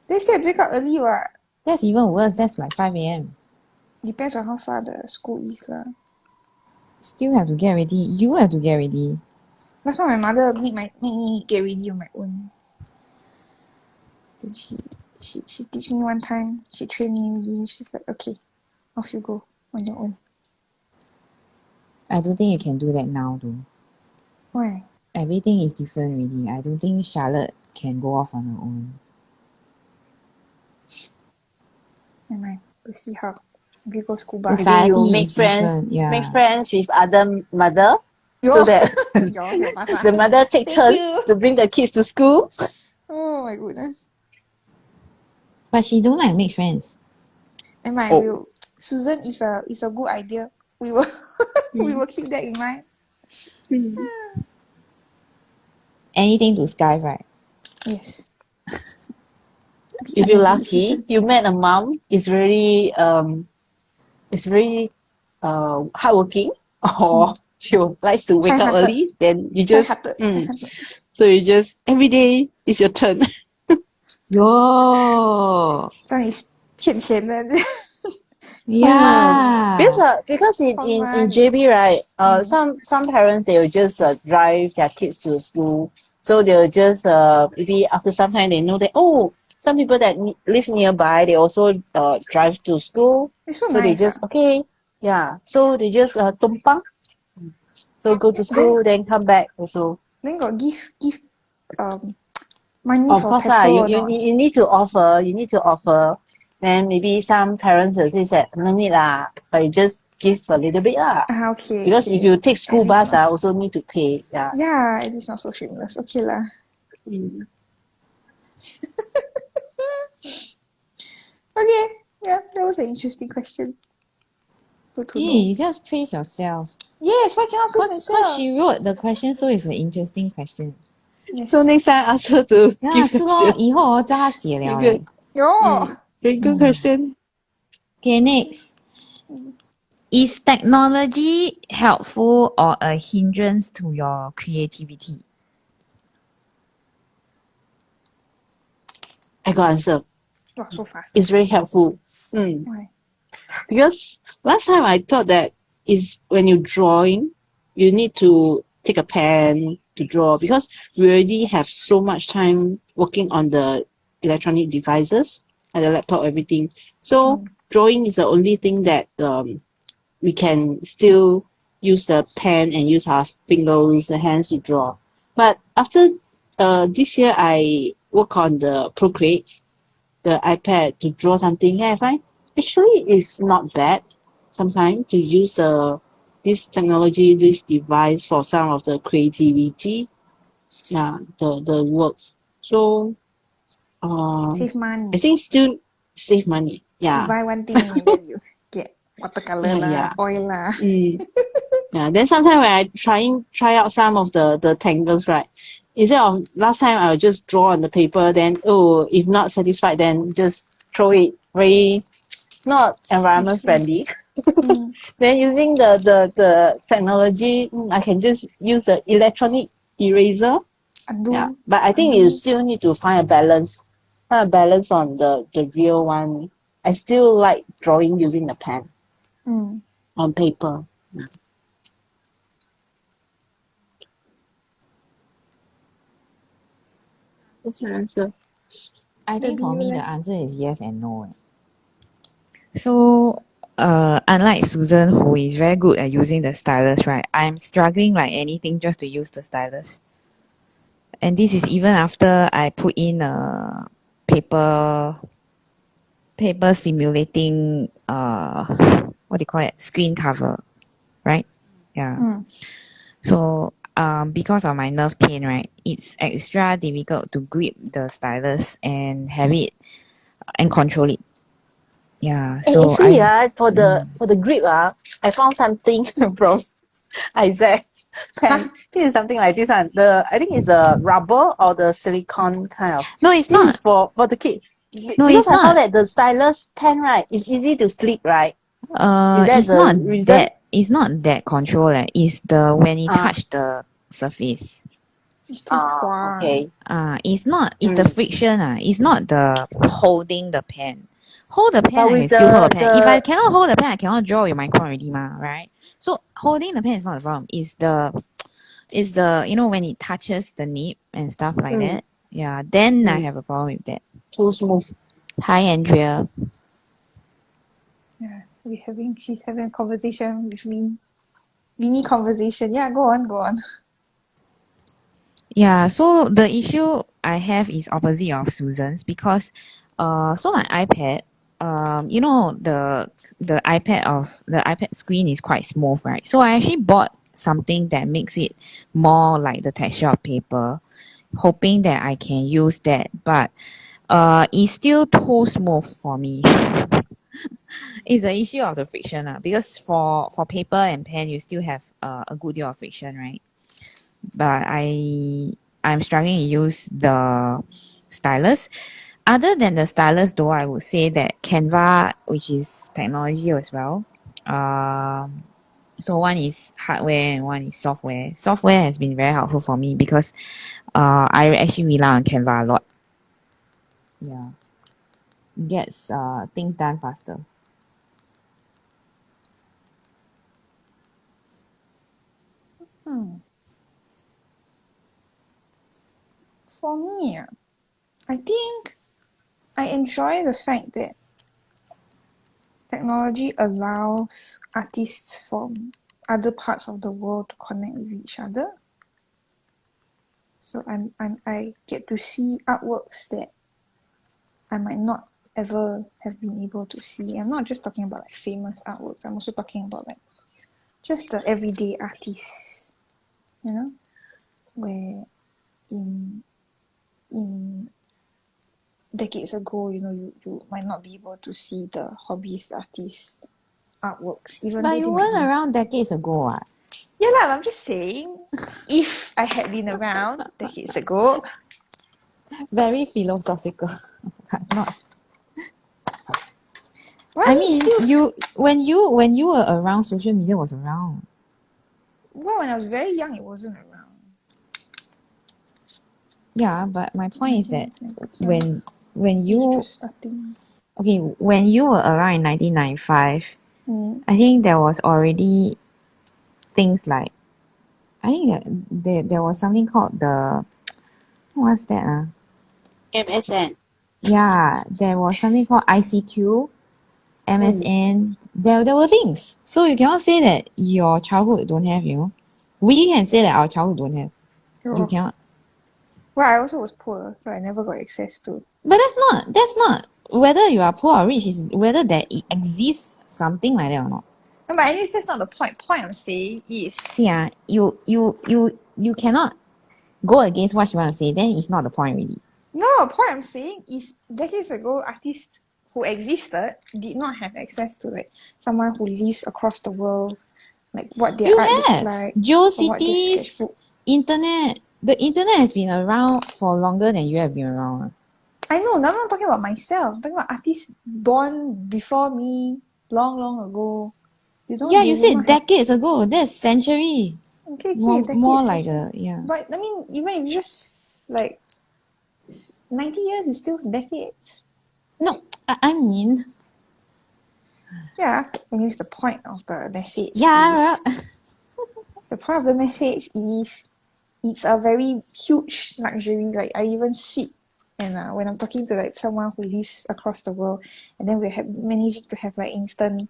They still have to wake up early, what? That's even worse. That's like 5 a.m. Depends on how far the school is lah. Still have to get ready. You have to get ready. Last time my mother make me get ready on my own. Then she teach me one time. She trained me. She's like, okay, off you go on your own. I don't think you can do that now though. Why? Everything is different really. I don't think Charlotte can go off on her own. Never mind. We'll see how. Maybe go scuba. Maybe Society you is different. make Yeah. friends with other mother Yo, so that yo, help us. the mother take Thank turns you. to bring the kids to school. Oh my goodness. But she don't like make friends. Never mind. Oh. We'll. Susan is a good idea. We will we will keep that in mind. Anything to Sky, right? Yes. Be If you're energy lucky, efficient. you met a mom is very hardworking, or she likes to wake up Kind-hearted. early, then you just Kind-hearted. so you just every day is your turn. Yo. 这样你骗钱的。 Yeah. Because in Money. JB, right, some parents, they will just drive their kids to school, so they'll just maybe after some time they know that, oh, some people that live nearby, they also drive to school, It's so so they nice. just okay, yeah, so they just tumpang, so go to school then come back also. Then got give money Of for course lah, petrol or you not? need to offer. Then maybe some parents will say that no need lah, but you just give a little bit lah. Ah, okay. Because okay. if you take school At least bus, also need to pay. Yeah. Yeah, it is not so shameless. Okay lah. Mm. Okay. Yeah, that was an interesting question. Good to know. Yeah, you just praise yourself. Yes, why cannot praise Because myself? she wrote the question, so it's an interesting question. Yes. So next time ask her to Yeah, give 是咯， question. 以后我叫她写了 Very 嘞 good. Yo. Very good question. Okay, next. Is technology helpful or a hindrance to your creativity? I got answer. Wow, so fast. It's very helpful. Why? Because last time I thought that is when you're drawing, you need to take a pen to draw, because we already have so much time working on the electronic devices and the laptop, everything. So drawing is the only thing that we can still use the pen and use our fingers, the hands to draw. But after this year, I work on the Procreate, the iPad, to draw something. And I find actually it's not bad sometimes to use this technology, this device for some of the creativity, the works. So Save money. I think still save money. Yeah. You buy one thing and then you get watercolor lah, Yeah. oil lah. Yeah. Then sometimes when I try out some of the tangles, right? Instead of last time I would just draw on the paper, then if not satisfied, then just throw it. Very not environment friendly. Then using the technology, I can just use the electronic eraser. Undo. Yeah. But I think you still need to find a balance. Find a balance on the real one. I still like drawing using the pen on paper. Yeah. What's your answer? I think for me the answer is yes and no. So, unlike Susan, who is very good at using the stylus, right? I'm struggling like anything just to use the stylus. And this is even after I put in a paper simulating what do you call it? Screen cover, right? Yeah. So because of my nerve pain, right, it's extra difficult to grip the stylus and have it and control it. Yeah. So actually, for the grip, I found something from Isaac pen. This is something like this one. I think it's a rubber or the silicone kind of. No, it's this not. Is for the kid. No, because it's I found not. that the stylus pen, right, is easy to slip, right? It's not reason? that. It's not that control. It's the when it touch the surface. It's too far. Okay. It's not. It's the friction. It's not the holding the pen. Hold the pen, But I can with still hold the pen. If I cannot hold the pen, I cannot draw with my cone already, right? So holding the pen is not the problem. It's the when it touches the nib and stuff like that. Yeah, then I have a problem with that. Too smooth. Hi, Andrea. Yeah, she's having a conversation with me. Mini conversation. Yeah, go on. Yeah, so the issue I have is opposite of Susan's because so my iPad, you know the iPad screen is quite smooth, right? So I actually bought something that makes it more like the texture of paper, hoping that I can use that, but it's still too smooth for me. It's an issue of the friction, because for paper and pen you still have a good deal of friction, right? But I'm struggling to use the stylus. Other than the stylus, though, I would say that Canva, which is technology as well. So one is hardware and one is software. Software has been very helpful for me because I actually rely on Canva a lot. Yeah, gets things done faster. For me, I think I enjoy the fact that technology allows artists from other parts of the world to connect with each other. So I get to see artworks that I might not ever have been able to see. I'm not just talking about like famous artworks. I'm also talking about like just the everyday artists, you know, where in decades ago, you might not be able to see the hobbyist artists' artworks, even But though you they might weren't be. around decades ago, what? Yeah, lah, I'm just saying, if I had been around decades ago, Very philosophical. Not. well, I it's mean, still. when you were around, social media was around. Well, when I was very young, it wasn't around. Yeah, but my point is that 1995. when It's you just starting. okay, when you were around in 1995, Mm. I think there was already things like I think that there was something called the what's that? MSN. Yeah, there was something called ICQ, Oh. MSN. There were things. So you cannot say that your childhood don't have, you know. We can say that our childhood don't have. You Oh. cannot. Well, I also was poor, so I never got access to. But that's not whether you are poor or rich, is whether there exists something like that or not. No, but anyways, that's not the point. Point I'm saying is, See, you cannot go against what you want to say, then it's not the point really. no, point I'm saying is decades ago, artists who existed did not have access to like someone who lives across the world, like what their You art looks have like, or what their GeoCities, sketchbook. internet. The internet has been around for longer than you have been around. I know, now I'm not talking about myself. I'm talking about artists born before me, long, long ago. Yeah, They you will said not have. decades ago. That's century. Okay, More decades. like a yeah. But I mean, even if you just like 90 years is still decades. No, I mean Yeah, anyways, the point of the message yeah. is the point of the message is it's a very huge luxury. Like I even sit and when I'm talking to like someone who lives across the world, and then we're managing to have like instant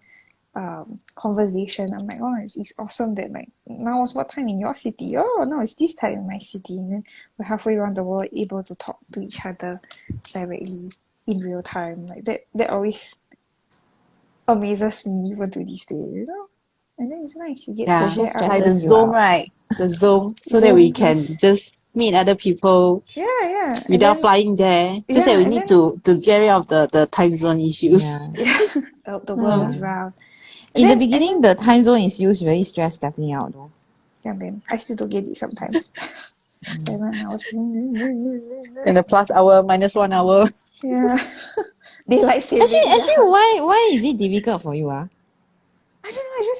conversation. I'm like, oh, it's awesome that like now it's what time in your city? Oh, no, it's this time in my city. And then we're halfway around the world able to talk to each other directly in real time. Like that always amazes me even to this day, you know? And then it's nice. You get to Yeah, Also share like the stresses artworks. you Zoom, out. right? The Zoom, so that we Zoom, can yes. just meet other people Yeah. And without then flying there. Just that yeah, we and need then to get rid of the time zone issues. Yeah. the world Yeah. is round. In the And beginning, then the time zone is used really stress Stephanie out though. yeah, man, I still don't get it sometimes. 7 hours. And the plus hour, minus 1 hour. Yeah. Daylight Actually, saving, actually, yeah. why is it difficult for you? I don't know,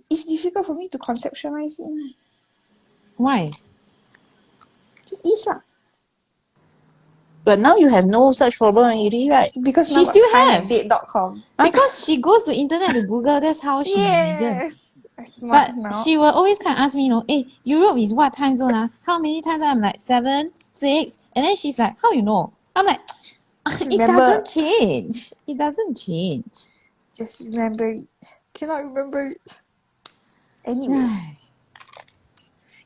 it's difficult for me to conceptualize it. Why? Just is lah. But now you have no such problem already, right? Because now She got still have. timeanddate.com. Because she goes to internet to Google, that's how she manages. Yes! I'm smart But now. she will always kind of ask me, hey, Europe is what time zone? How many times? I'm like 7, 6. And then she's like, how you know? I'm like, it Remember, doesn't change. It doesn't change. just remember it. Cannot remember it. Anyways.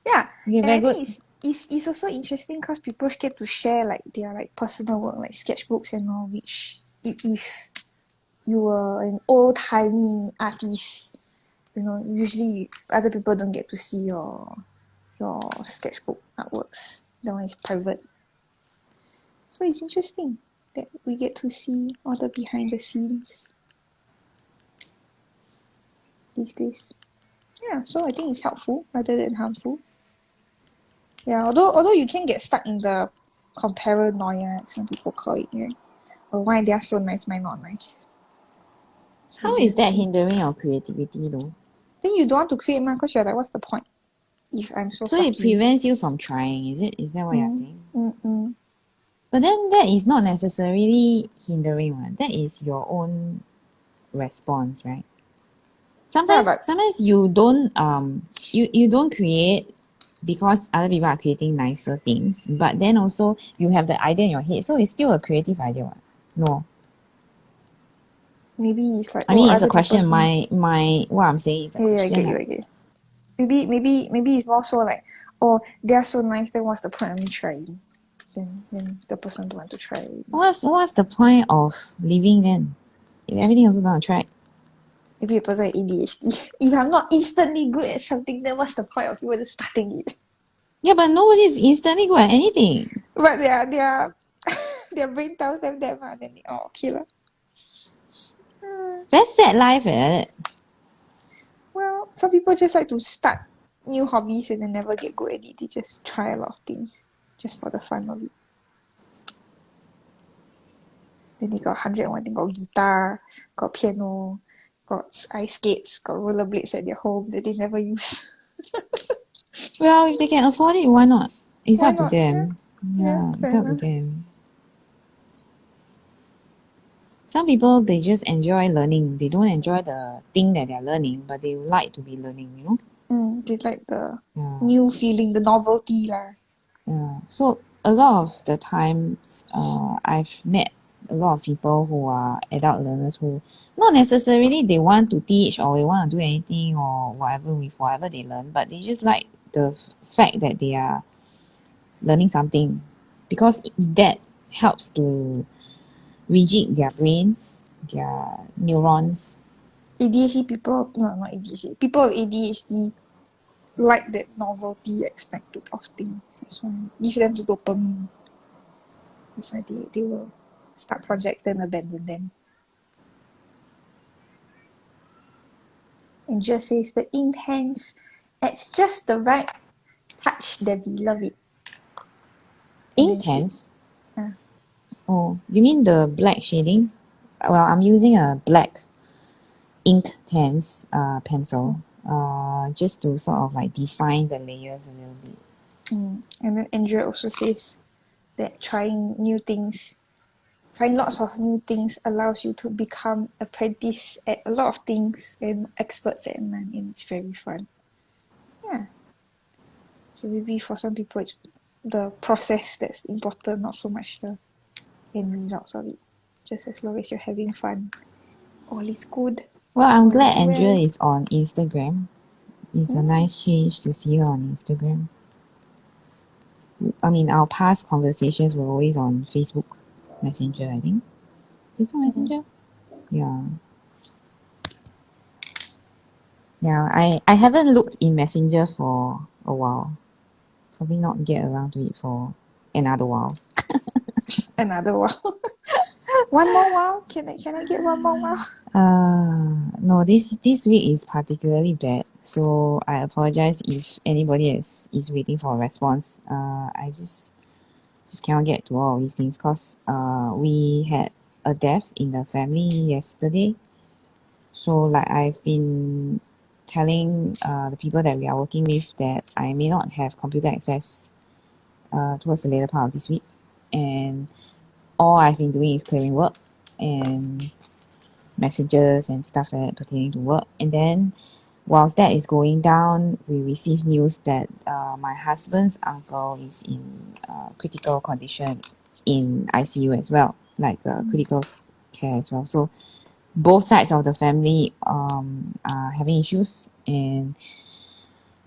Yeah, Okay, and very I good. think it's also interesting because people get to share like their like personal work, like sketchbooks and all, which if you were an old-timey artist, usually other people don't get to see your sketchbook artworks. That one is private. So it's interesting that we get to see all the behind the scenes these days. Yeah, so I think it's helpful rather than harmful. Yeah, although you can get stuck in the paranoia, some people call it, right? Or why they are so nice, mine not nice. So How is that hindering your creativity though? Then you don't want to create, because you're like, what's the point? If I'm so So it sucky. prevents you from trying, is it? Is that what you're saying? Mm-mm. But then that is not necessarily hindering one. That is your own response, right? Sometimes but sometimes you don't you don't create because other people are creating nicer things, but then also you have the idea in your head, so it's still a creative idea. What? No. maybe it's like I mean it's a other question. people's My what I'm saying is a yeah, I question. get you, I get you. Maybe it's more so like, they are so nice, then what's the point of me trying? Then the person don't want to try. What's the point of living then? If everything also don't try. Maybe a person with ADHD. If I'm not instantly good at something, then what's the point of even starting it? Yeah, but nobody is instantly good at anything. But their brain tells them that, then they, okay lah. Very sad life, eh? Well, some people just like to start new hobbies and then never get good at it. They just try a lot of things just for the fun of it. Then they got 101 things. Got guitar, got piano, got ice skates, got rollerblades at their home that they never use. Well, if they can afford it, why not? It's Why up to not? them. Yeah, it's fair up to enough. them. Some people, they just enjoy learning. They don't enjoy the thing that they're learning, but they like to be learning, They like the Yeah. new feeling, the novelty lah. Yeah. So a lot of the times, I've met a lot of people who are adult learners who not necessarily they want to teach or they want to do anything or whatever with whatever they learn, but they just like the fact that they are learning something because that helps to rejig their brains, their neurons. ADHD people, no, not ADHD. People with ADHD like that novelty aspect of things. That's why give them the dopamine. That's why they will start projects then abandon them. And just says the intense, it's just the right touch that we love it. Intense? Yeah. Oh, you mean the black shading? Well, I'm using a black Inktense pencil just to sort of like define the layers a little bit. And then Andrea also says that trying lots of new things allows you to become apprentice at a lot of things and experts at none, and it's very fun. Yeah. So maybe for some people it's the process that's important, not so much the end results of it. Just as long as you're having fun, all is good. Well, I'm all glad is Andrea well. is on Instagram. It's a nice change to see her on Instagram. I mean, our past conversations were always on Facebook Messenger, I think. Facebook Messenger? Yeah. Yeah, I haven't looked in Messenger for a while. Probably not get around to it for another while. Another while. One more while? Can I get one more while? No, this week is particularly bad, so I apologize if anybody is waiting for a response. I just cannot get to all of these things because we had a death in the family yesterday. So like I've been telling the people that we are working with that I may not have computer access towards the later part of this week, and all I've been doing is clearing work and messages and stuff like that pertaining to work. And then whilst that is going down, we received news that my husband's uncle is in critical condition in ICU as well, like critical care as well. So both sides of the family are having issues, and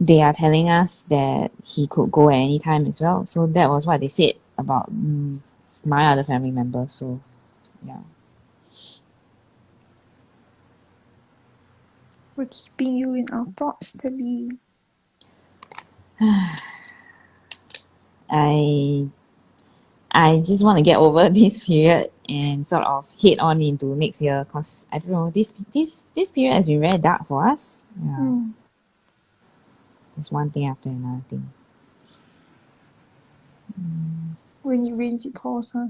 they are telling us that he could go at any time as well. So that was what they said about my other family members. So, yeah. We're keeping you in our thoughts, Tabby. I just want to get over this period and sort of head on into next year because I don't know, this period has been very dark for us. Yeah. It's one thing after another thing. When it rains, it pours, huh?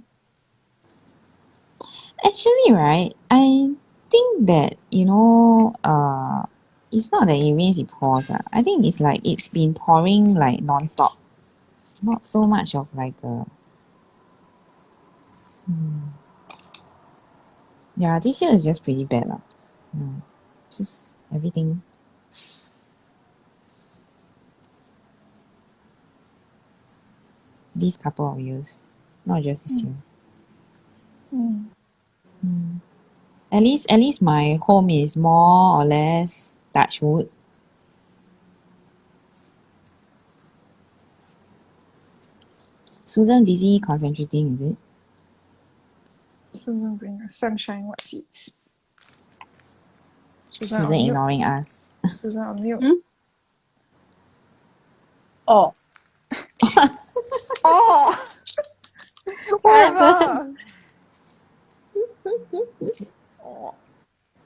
Actually, right, I think that, it's not that it rains, it pours. I think it's like it's been pouring like non-stop. Not so much of like a... Yeah, this year is just pretty bad. Just everything. These couple of years. Not just this year. At least my home is more or less Dutch wood. Susan busy concentrating, is it? Susan bring us sunshine, what seeds? Susan on mute. ignoring us. Susan on mute. Oh, Oh! Whatever!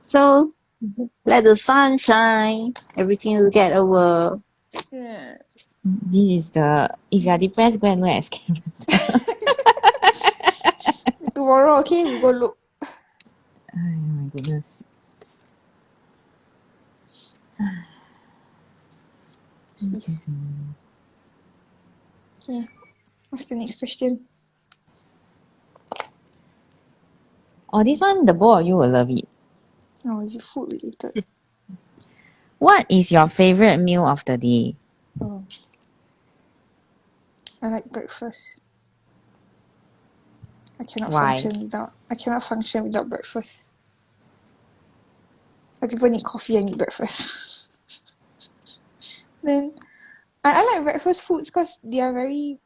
so let the sun shine. Everything will get over. Yeah. This is the... If you are depressed, go and look at Escape. Tomorrow, okay, we go look. Oh my goodness. What's this? Okay. What's the next question? Oh, this one, the both of you will love it. Oh, is it food related? What is your favorite meal of the day? Oh. I like breakfast. I cannot Why? function without breakfast. Like people need coffee, I need breakfast. Then I like breakfast foods because they are very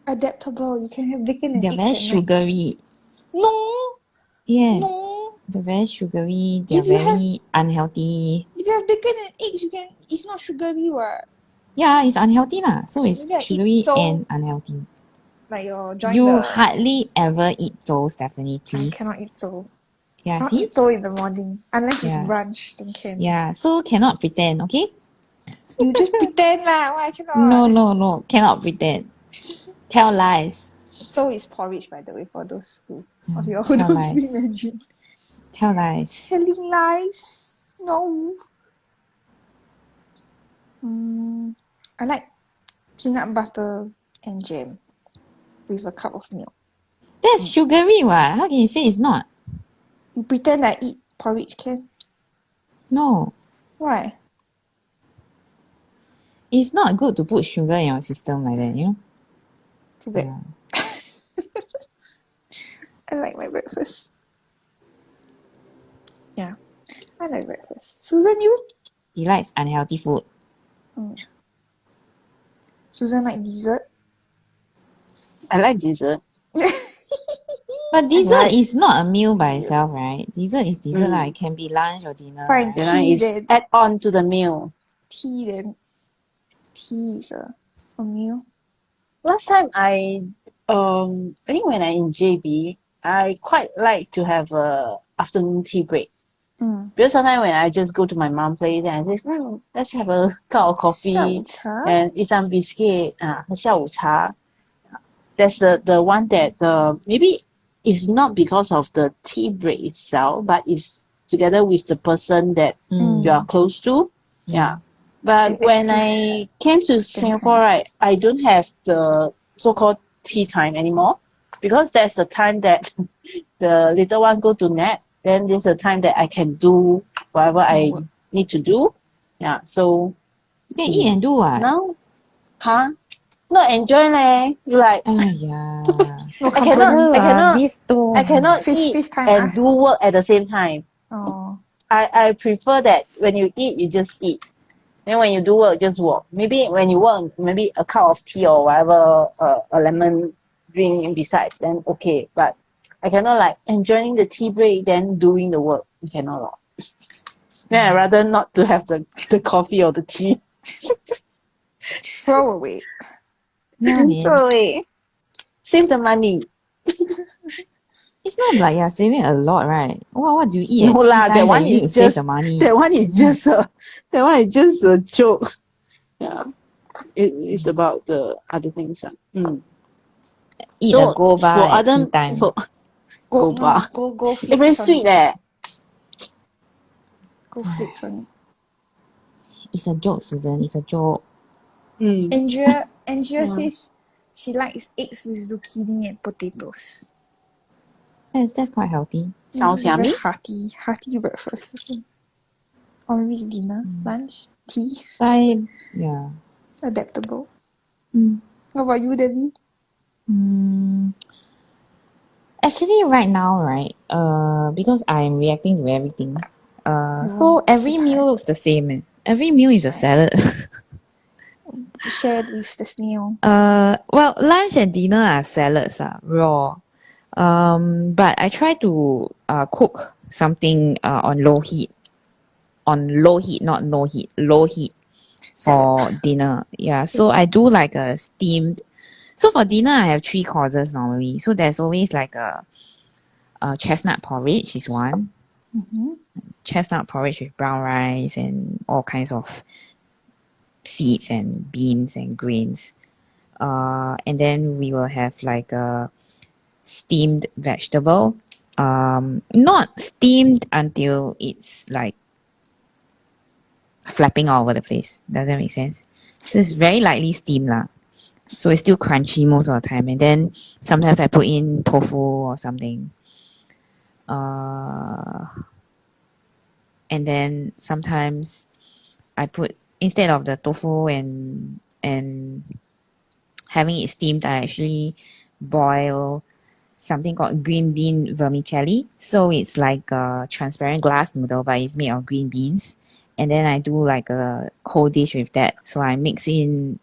adaptable. You can have bacon and They're eggs very at night. sugary. No! Yes. No! They're very sugary. They're If you very unhealthy. If you have bacon and eggs, it's not sugary what? Yeah, it's unhealthy lah. So it's Maybe I eat sugary so and unhealthy. like join You the... hardly ever eat so, Stephanie, I please. cannot eat so. Yeah, Cannot see? eat so in the morning. Unless it's Yeah. brunch, then can. Yeah, so cannot pretend, okay? You just pretend lah. Why I cannot? No. Cannot pretend. Tell lies. So is porridge, by the way, for those of you who Tell don't speak lies. Mandarin. Tell lies. Telling lies. No. I like peanut butter and jam with a cup of milk. That's sugary, what? How can you say it's not? You pretend I eat porridge, can? No. Why? It's not good to put sugar in your system like that, you know? Too bad. Yeah. I like my breakfast. Yeah. I like breakfast. Susan, you? He likes unhealthy food. Susan like dessert? I like dessert. But dessert Like- is not a meal by itself, right? Dessert is dessert lah. It can be lunch or dinner. Fine. Right? You know, Tea it's then. add on to the meal. Tea then. Tea is a meal. Last time I think when I in JB, I quite like to have a afternoon tea break. Because sometimes when I just go to my mom's place and I say, let's have a cup of coffee 下午茶? and eat some biscuit, 下午茶. That's the one that maybe it's not because of the tea break itself, but it's together with the person that you are close to. Yeah. But An when excuse I came to spend Singapore, time. right, I don't have the so-called tea time anymore because that's the time that the little one go to nap. Then this is the time that I can do whatever I need to do. Yeah. So You can eat and do what? now, not enjoy leh. You like Aiya. No I cannot These two. I cannot Face eat time and us. do work at the same time. Oh. I prefer that when you eat, you just eat. Then when you do work, just work. Maybe when you work, maybe a cup of tea or whatever, a lemon drink besides, then okay. But I cannot like enjoying the tea break, then doing the work. I cannot. Then I rather not to have the coffee or the tea. Throw away. Yeah, man. Throw away. Save the money. It's not like you're saving a lot, right? What do you eat No at lah, tea that time one that you need is to save just the money? that one is just a joke. Yeah. It's about the other things. Eat a So gold bar for at tea other time. for Go bar. go They're very flakes on sweet it. Go Ay. flakes on it. It's a joke, Susan. It's a joke. Andrea Yeah. says she likes eggs with zucchini and potatoes. That's quite healthy. Sounds It's a very yummy. hearty breakfast. Or maybe it's dinner, lunch, tea. Yeah. Adaptable. Mm. How about you, Debbie? Actually, right now, right, because I'm reacting to everything, so every meal looks the same. Every meal is a salad. Shared with the snail. Well, lunch and dinner are salads, raw. But I try to cook something on low heat. On low heat, not no heat, low heat for Salad. dinner. Yeah, so I do like a steamed. So for dinner, I have 3 courses normally. So there's always like a chestnut porridge is one. Chestnut porridge with brown rice and all kinds of seeds and beans and grains. And then we will have like a steamed vegetable. Not steamed until it's like flapping all over the place. Does that make sense? So it's very lightly steamed lah. So it's still crunchy most of the time. And then sometimes I put in tofu or something. And then sometimes I put, instead of the tofu and having it steamed, I actually boil something called green bean vermicelli. So it's like a transparent glass noodle, but it's made of green beans. And then I do like a cold dish with that. So I mix in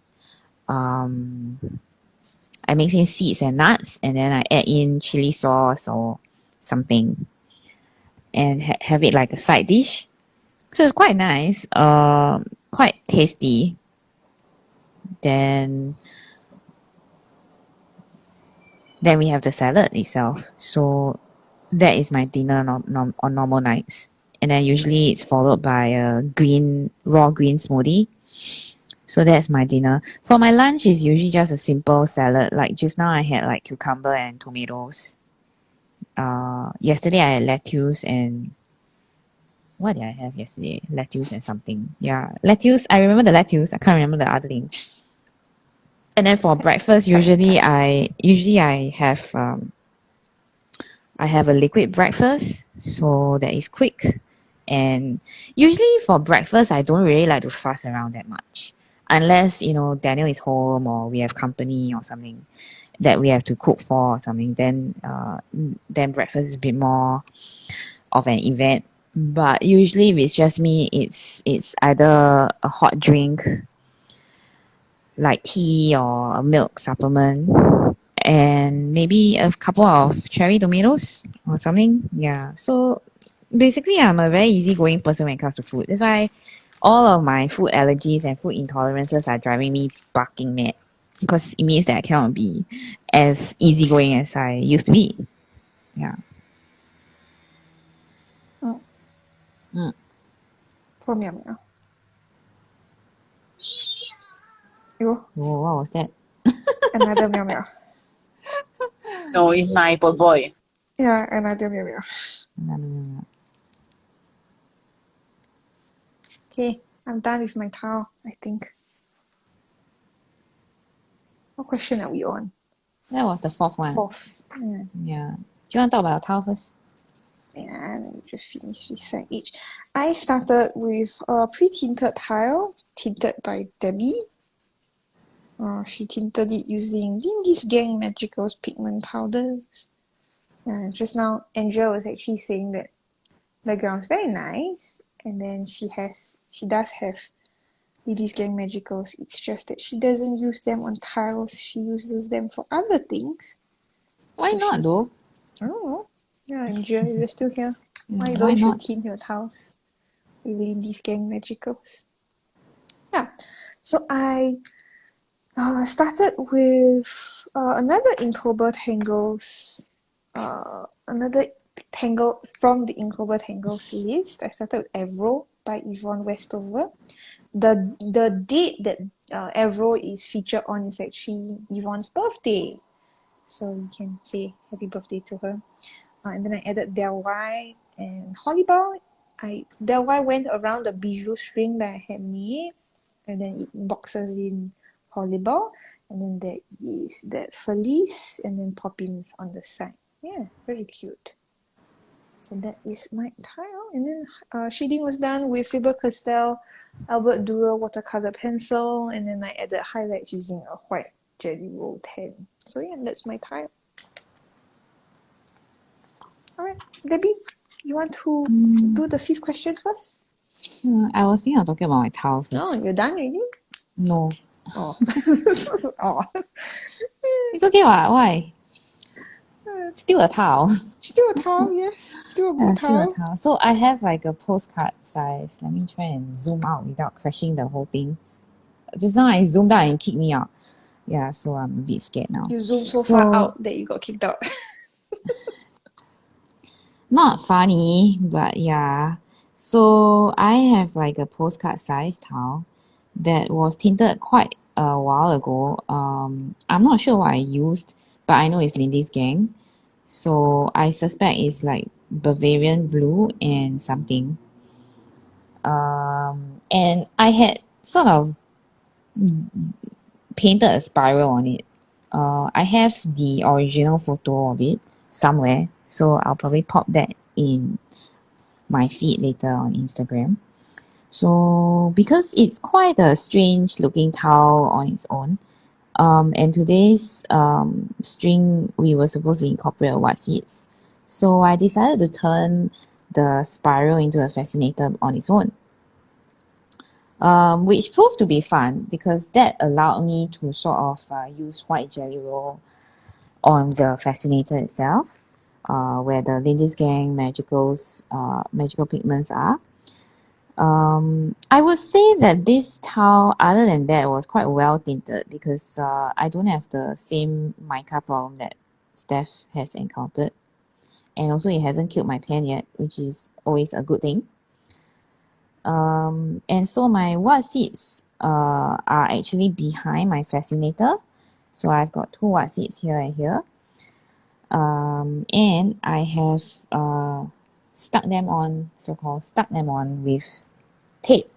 seeds and nuts, and then I add in chili sauce or something, and have it like a side dish. So it's quite nice, quite tasty. Then we have the salad itself. So that is my dinner on normal nights. And then usually it's followed by a raw green smoothie. So that's my dinner. For my lunch, is usually just a simple salad. Like just now, I had like cucumber and tomatoes. Yesterday I had lettuce and what did I have yesterday? Lettuce and something. Yeah, lettuce. I remember the lettuce. I can't remember the other thing. And then for breakfast, usually I have a liquid breakfast, so that is quick. And usually for breakfast, I don't really like to fuss around that much, unless Daniel is home or we have company or something that we have to cook for or something. Then breakfast is a bit more of an event. But usually, if it's just me, it's either a hot drink like tea or a milk supplement, and maybe a couple of cherry tomatoes or something. Yeah. So basically, I'm a very easygoing person when it comes to food. That's why all of my food allergies and food intolerances are driving me barking mad, because it means that I cannot be as easygoing as I used to be. Yeah. For meow meow. You Oh, what was that? another meow meow. No, it's my boy. Yeah, another meow meow. No. Okay, I'm done with my tile, I think. What question are we on? That was the 4th one. 4th. Yeah. Do you want to talk about your tile first? Yeah, let me just finish this set each. I started with a pre-tinted tile, tinted by Debbie. She tinted it using this Gang Magicals pigment powders. Just now, Andrea was actually saying that the background is very nice, and then she does have Lily's Gang Magicals. It's just that she doesn't use them on tiles. She uses them for other things. Why So not she, though? I don't know. Yeah, Andrea, you're still here. Why Why don't you not? clean your tiles with Lily's Gang Magicals? Yeah. So I started with another Inktober Tangles, another tangle from the Inktober Tangles list. I started with Avro by Yvonne Westover. The date that Avro is featured on is actually Yvonne's birthday, so you can say happy birthday to her. And then I added Del Y and Hollibaugh. Del Y went around the Bijou string that I had made, and then it boxes in Hollibaugh, and then there is that Feliz and then Poppins on the side. Yeah, very cute. So that is my tile. And then shading was done with Faber-Castell Albert Durer watercolor pencil, and then I added highlights using a white Jelly Roll 10. So yeah, that's my tile. Alright, Debbie, you want to do the 5th question first? I was thinking of talking about my tile first. Oh, you're done already? No. Oh. Oh. It's okay, what? Why? Still a tile. Still a tile, yes. Still a good Still a tile. tile. So I have like a postcard size. Let me try and zoom out without crashing the whole thing. Just now I zoomed out and kicked me out. Yeah, so I'm a bit scared now. You zoomed so far out that you got kicked out. Not funny, but yeah. So I have like a postcard size tile that was tinted quite a while ago. I'm not sure what I used, but I know it's Lindy's Gang. So I suspect it's like Bavarian blue and something. And I had sort of painted a spiral on it. I have the original photo of it somewhere, so I'll probably pop that in my feed later on Instagram. So because it's quite a strange looking towel on its own, and today's string we were supposed to incorporate white seeds, so I decided to turn the spiral into a fascinator on its own, which proved to be fun because that allowed me to sort of use white jelly roll on the fascinator itself, where the Lindy's Gang magical pigments are. I would say that this tile, other than that, was quite well tinted because I don't have the same mica problem that Steph has encountered. And also it hasn't killed my pen yet, which is always a good thing. And so my what seeds are actually behind my fascinator. So I've got 2 what seeds here and here. And I have stuck them on with tape.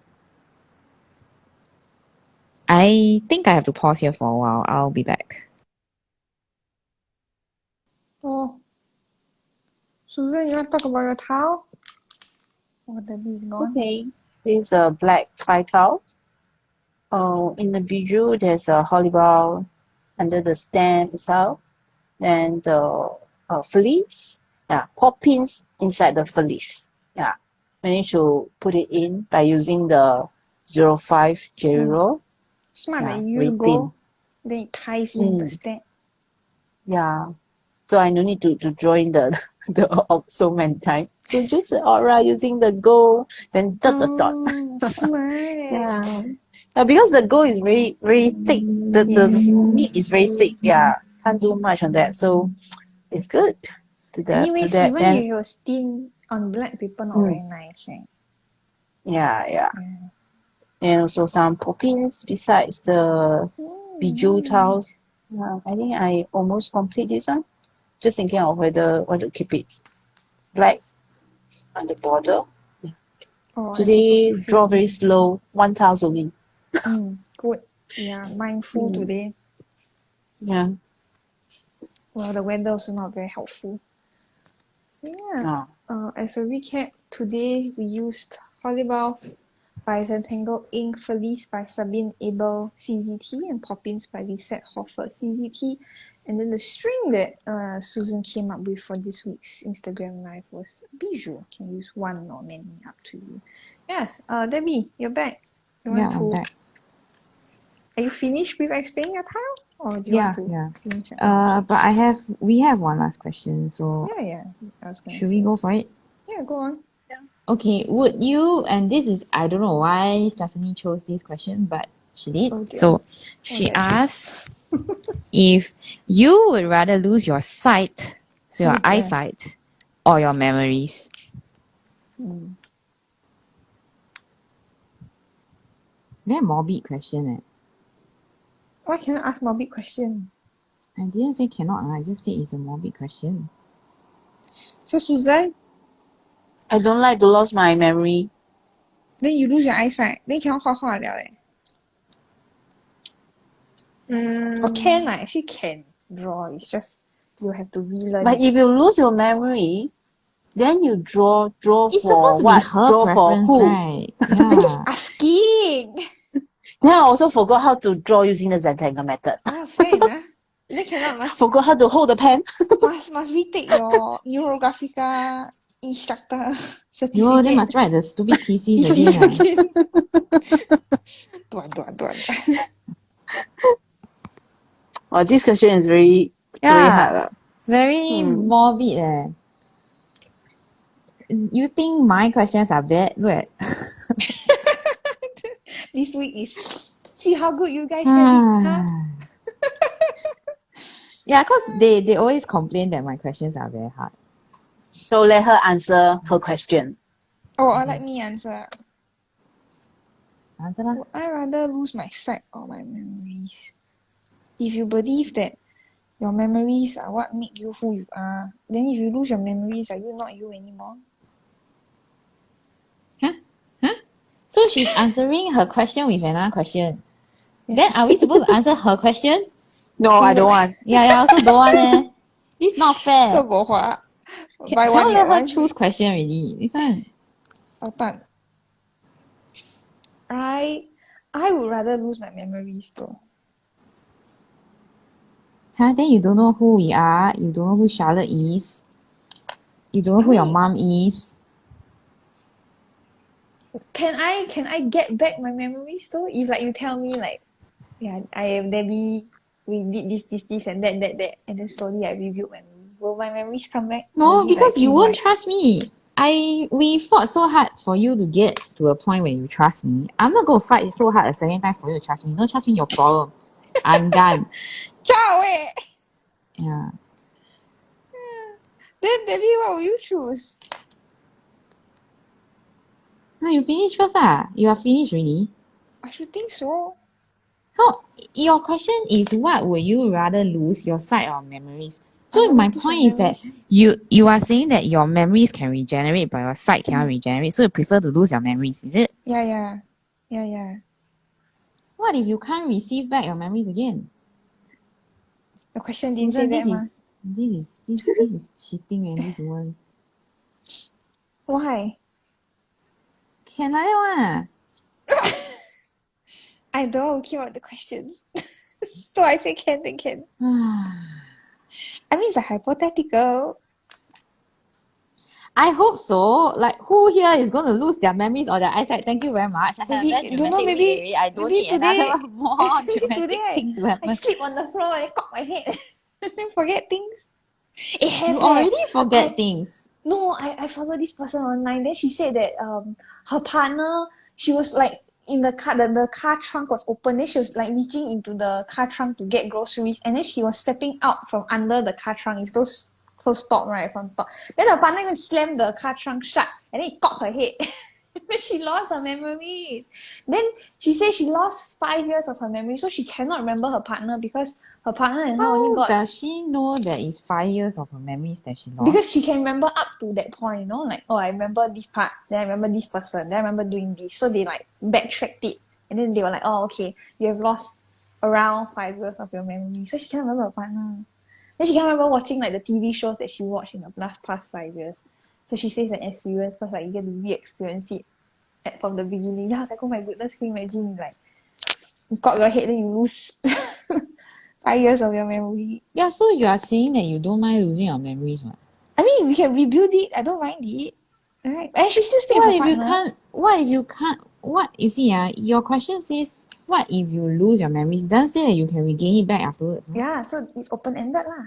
I think I have to pause here for a while. I'll be back. Oh. Susan, you want to talk about your towel? Oh, Debbie's gone. Okay, this is a black 5 tile. In the Bijou, there's a Hollibaugh under the stem itself. Then the Feliz, Poppins inside the Feliz. Yeah, managed to put it in by using the 05 jelly roll. Smart that you very use thin. gold, then it ties in the stem. Yeah, so I no need to join the so many times. So just the aura using the gold, then dot. Smart. Because the gold is very very thick. The meat is very thick. Yeah, can't do much on that. So it's good. Anyways, to that, even then, if your skin on black paper not very nice, right? Yeah. And also some Poppins besides the Bijou tiles. Yeah, I think I almost complete this one. Just thinking of whether want to keep it black on the border. Oh, Today draw very slow, 1 tiles only. Good. Yeah, mindful today. Yeah. Well, the weather also not very helpful. So yeah, as a recap, today we used Hollibaugh by Zentangle Inc, Feliz by Sabine Abel CZT, and Poppins by Lisette Hoffer CZT. And then the string that Susan came up with for this week's Instagram Live was Bijou. You can use 1 or many, up to you. Yes, Debbie, you're back. You Yeah, want I'm to? back. Are you finished with explaining your tile, or do you want to finish it? Oh, okay. But we have one last question, so Yeah. I was gonna should say. we go for it? Yeah, go on. Okay, would you, and this is, I don't know why Stephanie chose this question, but she did. Oh dear. So she asked if you would rather lose your sight, so your Oh dear. eyesight, or your memories. Very morbid question. Why cannot ask morbid question? I didn't say cannot, I just said it's a morbid question. So Susan, I don't like to lose my memory. then you lose your eyesight, then you cannot 画画了leh. Or can lah, actually can draw. It's just you have to relearn But it. if you lose your memory, then you draw It's for supposed to be what? her Draw for preference, who? right? Yeah. Asking. Then I also forgot how to draw using the Zentangle method. Fair enough. Then cannot Forgot how to hold the pen. must retake your Neurographica instructor certificate. Yo, then must write the stupid thesis again. Don't. Oh, this question is very hard. Very morbid. You think my questions are bad? Look. This week is see how good you guys have it, huh? Yeah, because they always complain that my questions are very hard. So let her answer her question. Oh, or let me answer. Answer lah. Would I rather lose my sight or my memories? If you believe that your memories are what make you who you are, then if you lose your memories, are you not you anymore? Huh? So she's answering her question with another question. Then are we supposed to answer her question? No, I don't want. Yeah, I also don't want. This is not fair. So go hua. Buy Cannot one let get her one choose free. question already. This one. Done. I would rather lose my memories though. Then you don't know who we are. You don't know who Charlotte is. You don't know who your mom is. Can I get back my memories though? If like you tell me like, yeah, I am Debbie, we did this and that, and then slowly I reviewed my memory. Will my memories come back? No, because you won't trust me. We fought so hard for you to get to a point where you trust me. I'm not gonna fight so hard a second time for you to trust me. Don't trust me, your problem. I'm done. Ciao Yeah. Then Debbie, what will you choose? No, you finish first ah. You are finished already. I should think so. How? Your question is what would you rather lose, your sight or memories? So my point is that you are saying that your memories can regenerate, but your sight cannot regenerate. So you prefer to lose your memories, is it? Yeah. What if you can't receive back your memories again? The question didn't say that, This is cheating, man. This one. Why? Can I I don't care about the questions. So I say can, then can. I mean, it's a hypothetical. I hope so. Like, who here is going to lose their memories or their eyesight? Thank you very much. I have a very dramatic week already. I don't need another more dramatic thing to happen. I sleep on the floor and cock my head and then forget things. You already forget things. No, I follow this person online. Then she said that her partner, she was like in the car, the car trunk was open. Then she was like reaching into the car trunk to get groceries, and then she was stepping out from under the car trunk. It's those closed top, right, from top. Then the partner even slammed the car trunk shut, and then it got her head. Then she lost her memories. Then she said she lost 5 years of her memory, so she cannot remember her partner because her partner and her only got. Does she know that it's 5 years of her memories that she lost? Because she can remember up to that point, you know, like, oh, I remember this part, then I remember this person, then I remember doing this. So they like backtracked it, and then they were like, oh, okay, you have lost around 5 years of your memory. So she can't remember her partner. Then she can't remember watching like the TV shows that she watched in the past 5 years. So she says an experience because like you get to re-experience it from the beginning. Then I was like, oh my goodness, can you imagine like you got your head then you lose 5 years of your memory. Yeah, so you are saying that you don't mind losing your memories, right? I mean, we can rebuild it. I don't mind it. Right? And she still stay with her partner. What if you can't? what you see, your question says, what if you lose your memories? It doesn't say that you can regain it back afterwards. No? Yeah, so it's open-ended lah.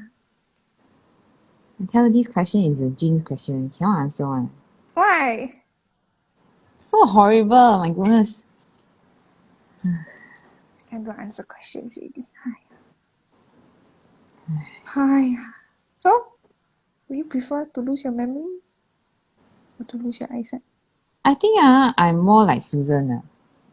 I tell you, this question is a jinx question. You cannot answer one. Why? So horrible, my goodness. It's time to answer questions already. Hi. So, would you prefer to lose your memory or to lose your eyesight? I think I'm more like Susan.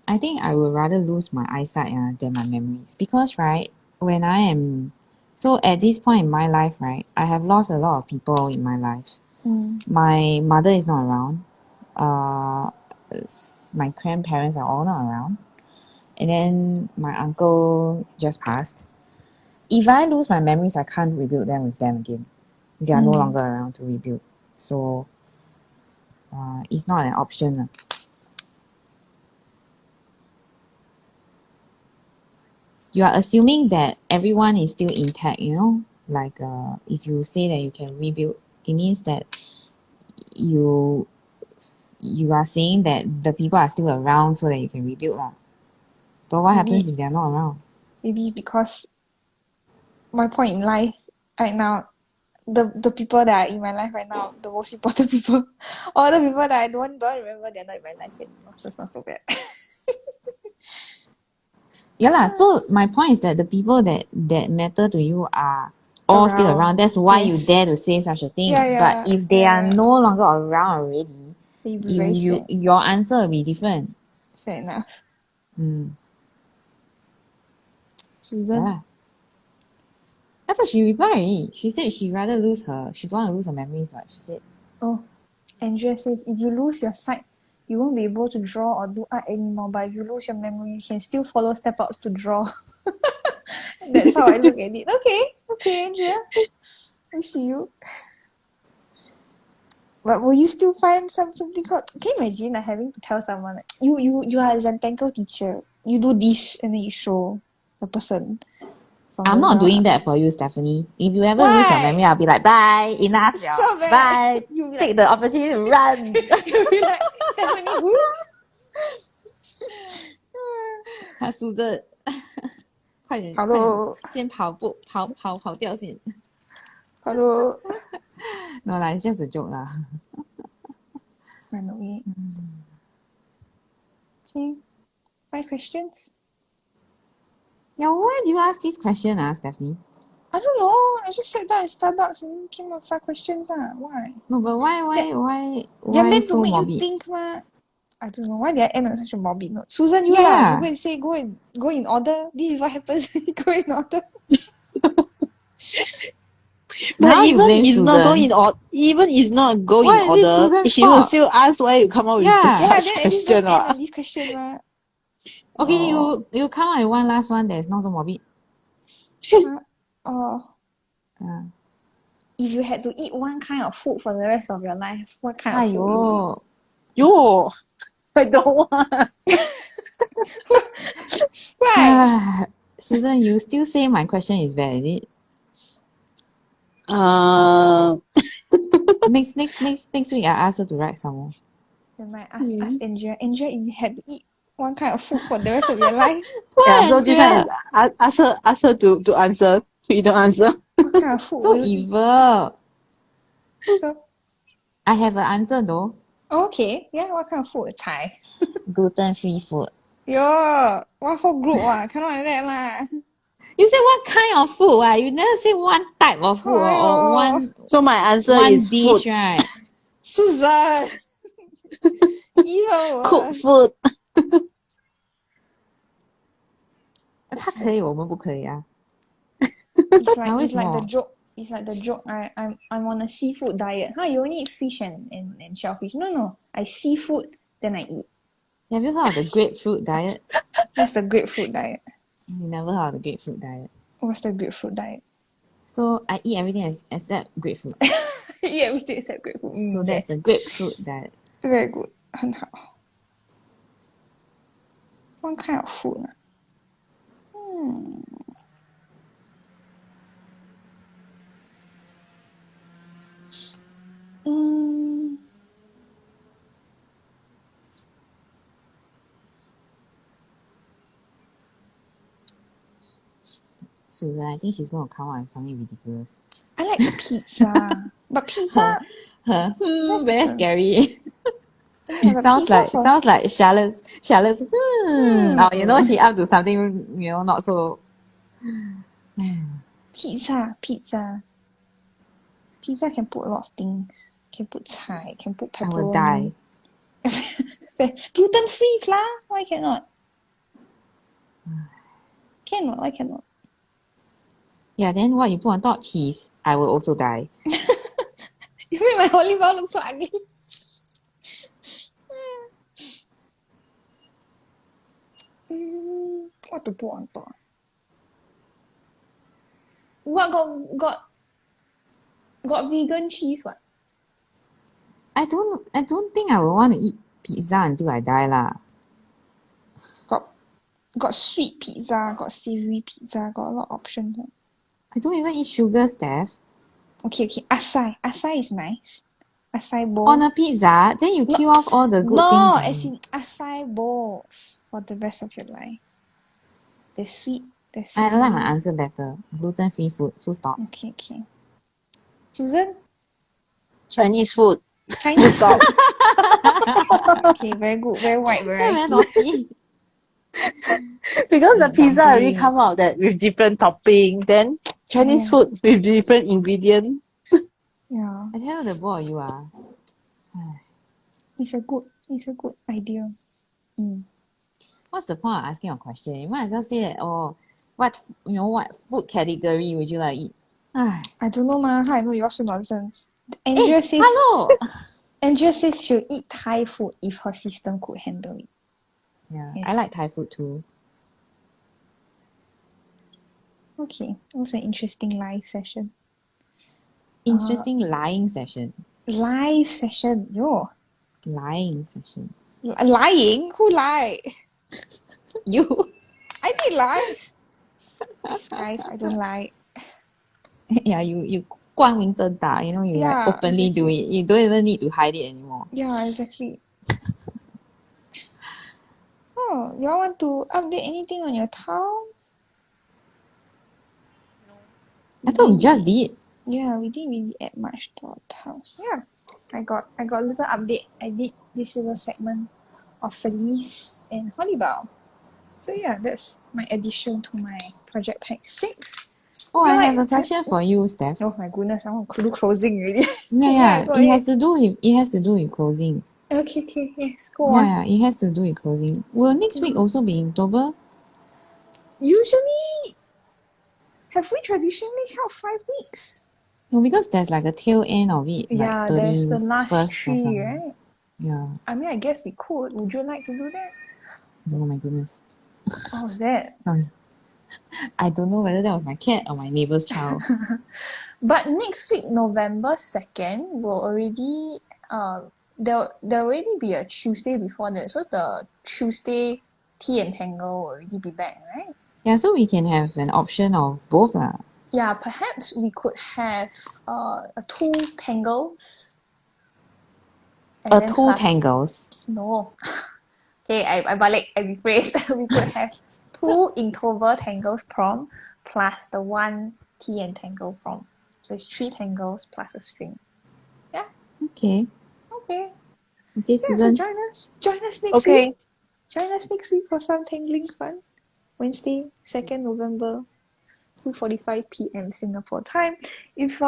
I think I would rather lose my eyesight than my memories. Because, right, when I am... So at this point in my life, right, I have lost a lot of people in my life. My mother is not around. My grandparents are all not around. And then my uncle just passed. If I lose my memories, I can't rebuild them with them again. They are no longer around to rebuild. So it's not an option. You are assuming that everyone is still intact, you know? Like if you say that you can rebuild, it means that you are saying that the people are still around so that you can rebuild. But what happens if they are not around? Maybe it's because my point in life right now, the people that are in my life right now, the most important people, all the people that I don't remember, they're not in my life anymore. So it's not so bad. Yeah lah. So my point is that the people that matter to you are all still around. That's why you dare to say such a thing. But if they are no longer around already, You'll be very sad. your answer will be different. Fair enough. Yeah Susan? lah. I thought she replied already. She said she rather lose her. She don't want to lose her memories. Right? She said. Oh, Andrea says if you lose your sight, you won't be able to draw or do art anymore. But if you lose your memory, you can still follow step outs to draw. That's how I look at it. Okay, Andrea. I see you. But will you still find something called? Can you imagine like having to tell someone like, you are a Zentangle teacher. You do this and then you show the person. I'm not doing that for you, Stephanie. If you ever lose your memory, Why? I'll be like, bye, enough, So bad. bye. You'll be Take like, the opportunity to run. you'll be like Stephanie who? Susan 快点 Hello. 先跑掉先 Hello. No lah, it's just a joke lah. Run away. Okay. 5 questions? Yeah, why do you ask this question, Stephanie? I don't know. I just sat down at Starbucks and came up with 5 questions. Why? No, but why They're meant to so make morbid? you think, ma. I don't know. Why did I end on such a morbid note? Susan, you Yeah. You go and say, go in order. This is what happens when you go in order. But Now you even blame it's not Susan. even it's not go in Why is it order, Susan's she will fault? still ask why you come up with Yeah. just Yeah, such then at least question. don't end on this question, ma. Okay, you come out with one last one that is not so morbid. If you had to eat one kind of food for the rest of your life, what kind of food would you eat? Yo, I don't want. Why? Susan, you still say my question is bad, is it? Next week I ask her to write some more. Then I ask Andrea, if you had to eat one kind of food for the rest of your life, Yeah, so this one is ask her to answer. You don't answer. what kind of food So will you eat? evil. So, I have an answer though. okay, yeah, what kind of food? Thai. Gluten-free food. Yo, what whole group cannot like that lah. You said what kind of food? You never say one type of food or one So my answer one is dish, food. right? Susan! Evil Cook food. 他可以，我们不可以啊。 It's like 为什么？ It's like the joke. I'm on a seafood diet. You only eat fish and shellfish. No. I seafood, then I eat. Have you heard of the grapefruit diet? What's the grapefruit diet? You never heard of the grapefruit diet. What's the grapefruit diet? So I eat everything except grapefruit. Eat everything except grapefruit. So that's the grapefruit diet. Very good. 很好. One kind of food. Susan, I think she's going to come out with something ridiculous. I like pizza. But pizza... Very scary. Yeah, but sounds pizza for... like Charlotte's, oh, you know, she up to something, you know, not so... Pizza. Pizza can put a lot of things. Can put chai, can put I will pepperoni. die. Gluten-free flour? Why cannot? Cannot, why cannot? Yeah, then what you put on top? Cheese. I will also die. You make my Hollibaugh look so ugly. What to put on top? What got vegan cheese? What? I don't think I will want to eat pizza until I die lah. Got sweet pizza, got savory pizza, got a lot of options. I don't even eat sugar, Steph. Okay. Acai is nice. Acai bowls. On a pizza, then you kill off all the good No, things. as in acai bowls for the rest of your life. They're sweet. I like my answer better. Gluten-free food. Full stop. Okay. Susan? Chinese food. Chinese Stop. Okay, very good. Very wide Very variety. naughty. Because the pizza already Dumpling. come out that with different topping. Then Chinese food with different ingredient. Yeah. I tell you, the both of you are. It's a good idea. What's the point of asking a question? You might as well say that, what food category would you like to eat? I don't know, ma. How I know you also nonsense? Andrea says hello! Andrea says she'll eat Thai food if her system could handle it. Yeah, Yes. I like Thai food too. Okay. Also an interesting live session. Interesting lying session. Live session. Yo. Lying session. Lying? Who lied? You? I didn't lie. This guy, I don't lie. Yeah, you 光明正大, you know, you Yeah, like openly do exactly. it. You don't even need to hide it anymore. Yeah, exactly. Oh, y'all want to update anything on your towels? I thought we just did. Yeah, we didn't really add much to our towels. Yeah, I got a little update. I did this little segment of Feliz and Hollibaugh. So yeah, that's my addition to my project pack 6. Oh, I have a Right. question for you, Steph. Oh my goodness, I want to do closing already. Yeah, go it ahead. has to do with closing. Okay, yes, go on. Yeah, it has to do with closing. Will next week also be Inktober? Usually, have we traditionally held 5 weeks? No, because there's like a tail end of it. Yeah, like there's the 31st last or 3, something. right? Yeah. I mean, I guess we could. Would you like to do that? Oh my goodness. Oh, is that? Sorry. I don't know whether that was my cat or my neighbor's child. But next week, November 2nd, will already there'll already be a Tuesday before that. So the Tuesday tea and tangle will already be back, right? Yeah, so we can have an option of both lah. Yeah, perhaps we could have a 2 tangles. And then Two plus- tangles. No. Okay, I rephrased. We could have 2 Inktober tangles prom plus the 1 tea and tangle prom. So it's 3 tangles plus a string. Yeah? Okay. Okay. Okay, Yeah, so Susan. join us next Okay. week. Join us next week for some tangling fun. Wednesday, 2nd November, 2:45 p.m. Singapore time. If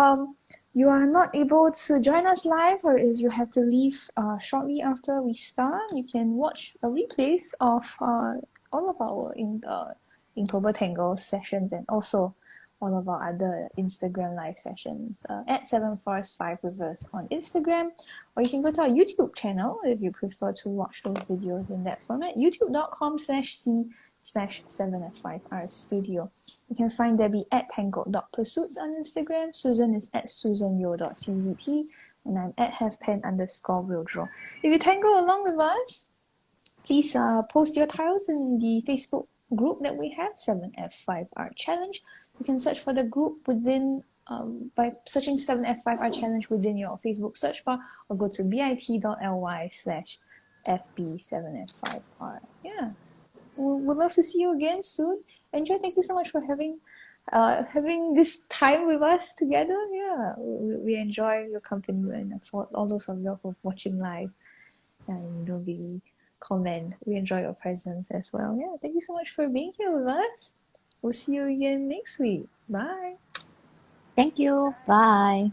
you are not able to join us live, or if you have to leave shortly after we start, you can watch a replays of all of our Inktober Tangle sessions and also all of our other Instagram live sessions at 7forest5 Rivers on Instagram, or you can go to our YouTube channel if you prefer to watch those videos in that format, youtube.com/c/7f5r studio. You can find Debbie at tangled.pursuits on Instagram, Susan is at susanyo.czt, and I'm at halfpen_wheeldraw. If you tangle along with us, please post your tiles in the Facebook group that we have, 7F5R Challenge. You can search for the group within by searching 7F5R Challenge within your Facebook search bar, or go to bit.ly/FB7F5R. Yeah. We'd love to see you again soon. Andrea, thank you so much for having having this time with us together. Yeah, we enjoy your company and for all those of you who are watching live and we comment. We enjoy your presence as well. Yeah, thank you so much for being here with us. We'll see you again next week. Bye. Thank you. Bye.